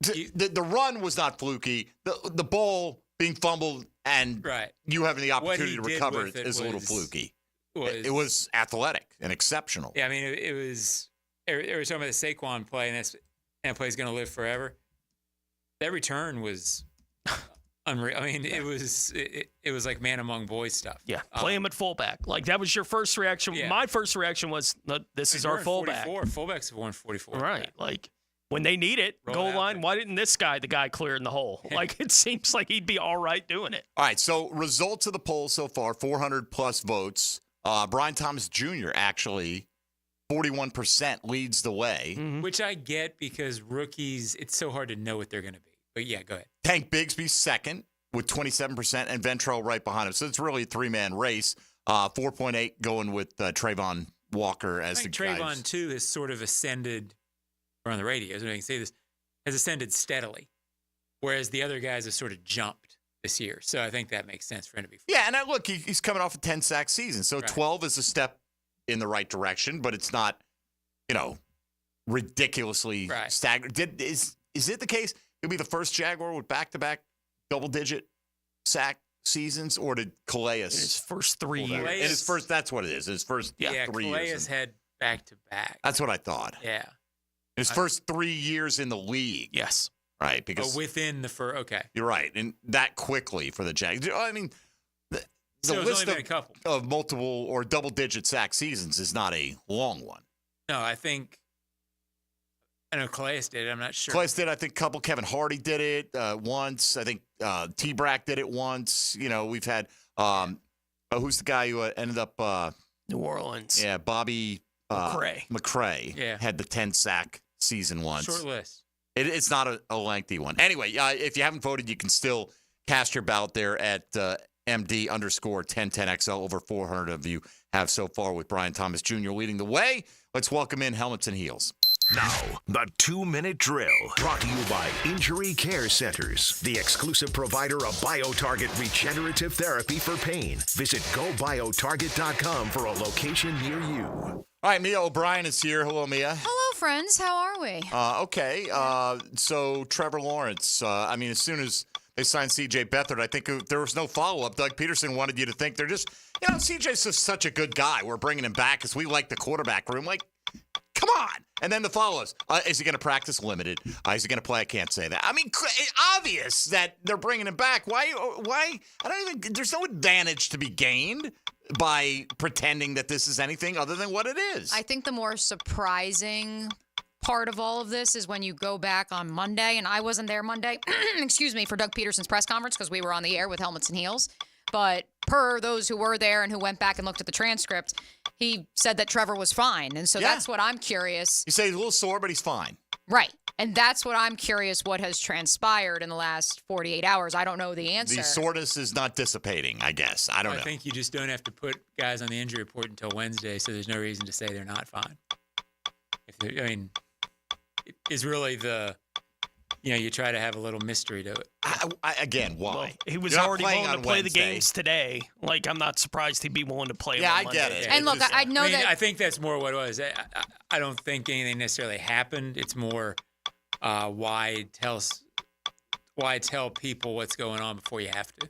The run was not fluky. The ball being fumbled and you having the opportunity to recover it is a little fluky. It was athletic and exceptional. Yeah, I mean, it was. Every time about the Saquon play, and that play's going to live forever. That return was unreal. I mean, it was like man among boys stuff. Yeah, play him at fullback. Like, that was your first reaction. Yeah. My first reaction was, no, this is our fullback. 44. Fullbacks have worn 44. Right. Like, when they need it, goal line, why didn't this guy, the guy clearing the hole? Like, it seems like he'd be all right doing it. All right, so results of the poll so far, 400-plus votes. Brian Thomas Jr. actually 41% leads the way. Which I get because rookies, it's so hard to know what they're going to be. But yeah, go ahead. Tank Bigsby second with 27% and Ventrell right behind him. So it's really a three-man race. 4.8 going with Trayvon Walker as the guy. Trayvon, too, has sort of ascended, or on the radio, so I can say this, has ascended steadily, whereas the other guys have sort of jumped this year. So I think that makes sense for him to be. Yeah, and look, he's coming off a 10-sack season. So 12 is a step in the right direction, but it's not, ridiculously staggering. Is it the case he'll be the first Jaguar with back-to-back double-digit sack seasons, or did Calais? In his first 3 years. In his first, that's what it is. His first 3 years. Calais had back-to-back. That's what I thought. Yeah. His first 3 years in the league. Yes. Right, because within the first, okay. You're right, and that quickly for the Jags. I mean, the So it's list only been a couple. of multiple or double-digit sack seasons is not a long one. No, I know Calais did it. I'm not sure. Calais did, I think, a couple. Kevin Hardy did it once. I think T-Brack did it once. We've had, who's the guy who ended up? New Orleans. Yeah, Bobby McCray had the 10-sack season once. Short list. It's not a lengthy one. Anyway, if you haven't voted, you can still cast your ballot there at MD_1010XL. Over 400 of you have so far, with Brian Thomas Jr. leading the way. Let's welcome in Helmets and Heels. Now, the 2-minute drill, brought to you by Injury Care Centers, the exclusive provider of BioTarget regenerative therapy for pain. Visit GoBioTarget.com for a location near you. All right, Mia O'Brien is here. Hello, Mia. Hello, friends. How are we? Okay. So Trevor Lawrence, as soon as they signed CJ Beathard, I think there was no follow-up. Doug Pederson wanted you to think they're just, CJ's just such a good guy. We're bringing him back because we like the quarterback room. Like, come on. And then the follow-ups. Is he going to practice limited? Is he going to play? I can't say that. I mean, it's obvious that they're bringing him back. Why? I don't even, there's no advantage to be gained by pretending that this is anything other than what it is. I think the more surprising part of all of this is when you go back on Monday, and I wasn't there Monday, for Doug Pederson's press conference because we were on the air with Helmets and Heels. But per those who were there and who went back and looked at the transcript, he said that Trevor was fine. And so that's what I'm curious. You say he's a little sore, but he's fine. Right. And that's what I'm curious what has transpired in the last 48 hours. I don't know the answer. The soreness is not dissipating, I guess. I don't know. I think you just don't have to put guys on the injury report until Wednesday, so there's no reason to say they're not fine. It's really you try to have a little mystery to it. Again, why? Well, he was already willing to play the games today. Like, I'm not surprised he'd be willing to play on Monday. I get it. And look, I know that. I think that's more what it was. I don't think anything necessarily happened. It's more why tell people what's going on before you have to.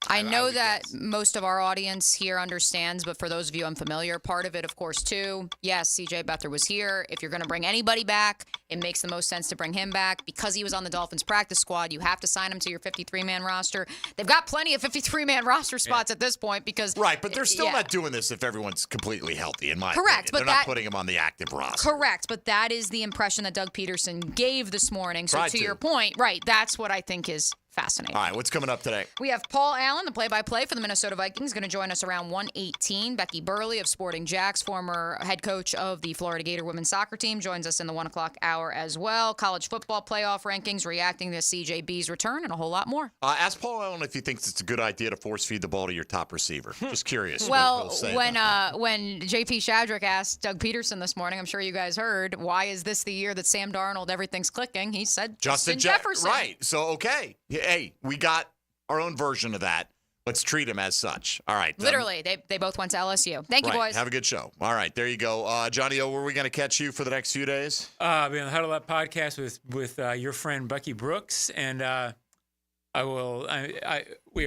I know that most of our audience here understands, but for those of you unfamiliar, part of it, of course, too, yes, CJ Beathard was here. If you're going to bring anybody back, it makes the most sense to bring him back. Because he was on the Dolphins practice squad, you have to sign him to your 53-man roster. They've got plenty of 53-man roster spots at this point because... Right, but they're still not doing this if everyone's completely healthy, in my opinion. But they're not putting him on the active roster. Correct, but that is the impression that Doug Pederson gave this morning. So to your point, that's what I think is fascinating. All right, what's coming up today? We have Paul Allen, the play-by-play for the Minnesota Vikings, going to join us around 1:18. Becky Burley of Sporting Jags, former head coach of the Florida Gator women's soccer team, joins us in the 1 o'clock hour as well. College football playoff rankings, reacting to CJB's return, and a whole lot more. Ask Paul Allen if he thinks it's a good idea to force-feed the ball to your top receiver. Just curious. Well, when J.P. Shadrick asked Doug Pederson this morning, I'm sure you guys heard, why is this the year that Sam Darnold, everything's clicking? He said Justin Jefferson. Right. So, okay. Hey, we got our own version of that. Let's treat him as such. All right. Literally, they both went to LSU. Thank you, boys. Have a good show. All right, there you go. Johnny O, where are we going to catch you for the next few days? I'll be on the Huddle Up podcast with your friend Bucky Brooks, and we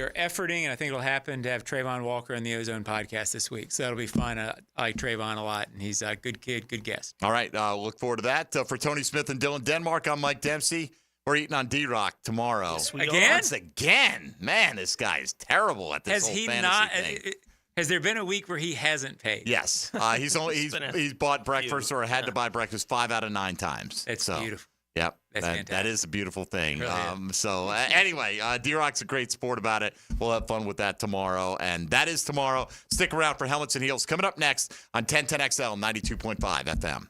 are efforting, and I think it'll happen, to have Trayvon Walker on the Ozone podcast this week. So that'll be fun. I like Trayvon a lot, and he's a good kid, good guest. All right, look forward to that. For Tony Smith and Dylan Denmark, I'm Mike Dempsey. We're eating on D-Rock tomorrow. Yes, again? Once again. Man, this guy is terrible at this whole fantasy thing. Has there been a week where he hasn't paid? Yes. He's bought breakfast or had to buy breakfast 5 out of 9 times. It's beautiful. Yep. That's fantastic. That is a beautiful thing. Really Anyway, D-Rock's a great sport about it. We'll have fun with that tomorrow. And that is tomorrow. Stick around for Helmets and Heels coming up next on 1010XL 92.5 FM.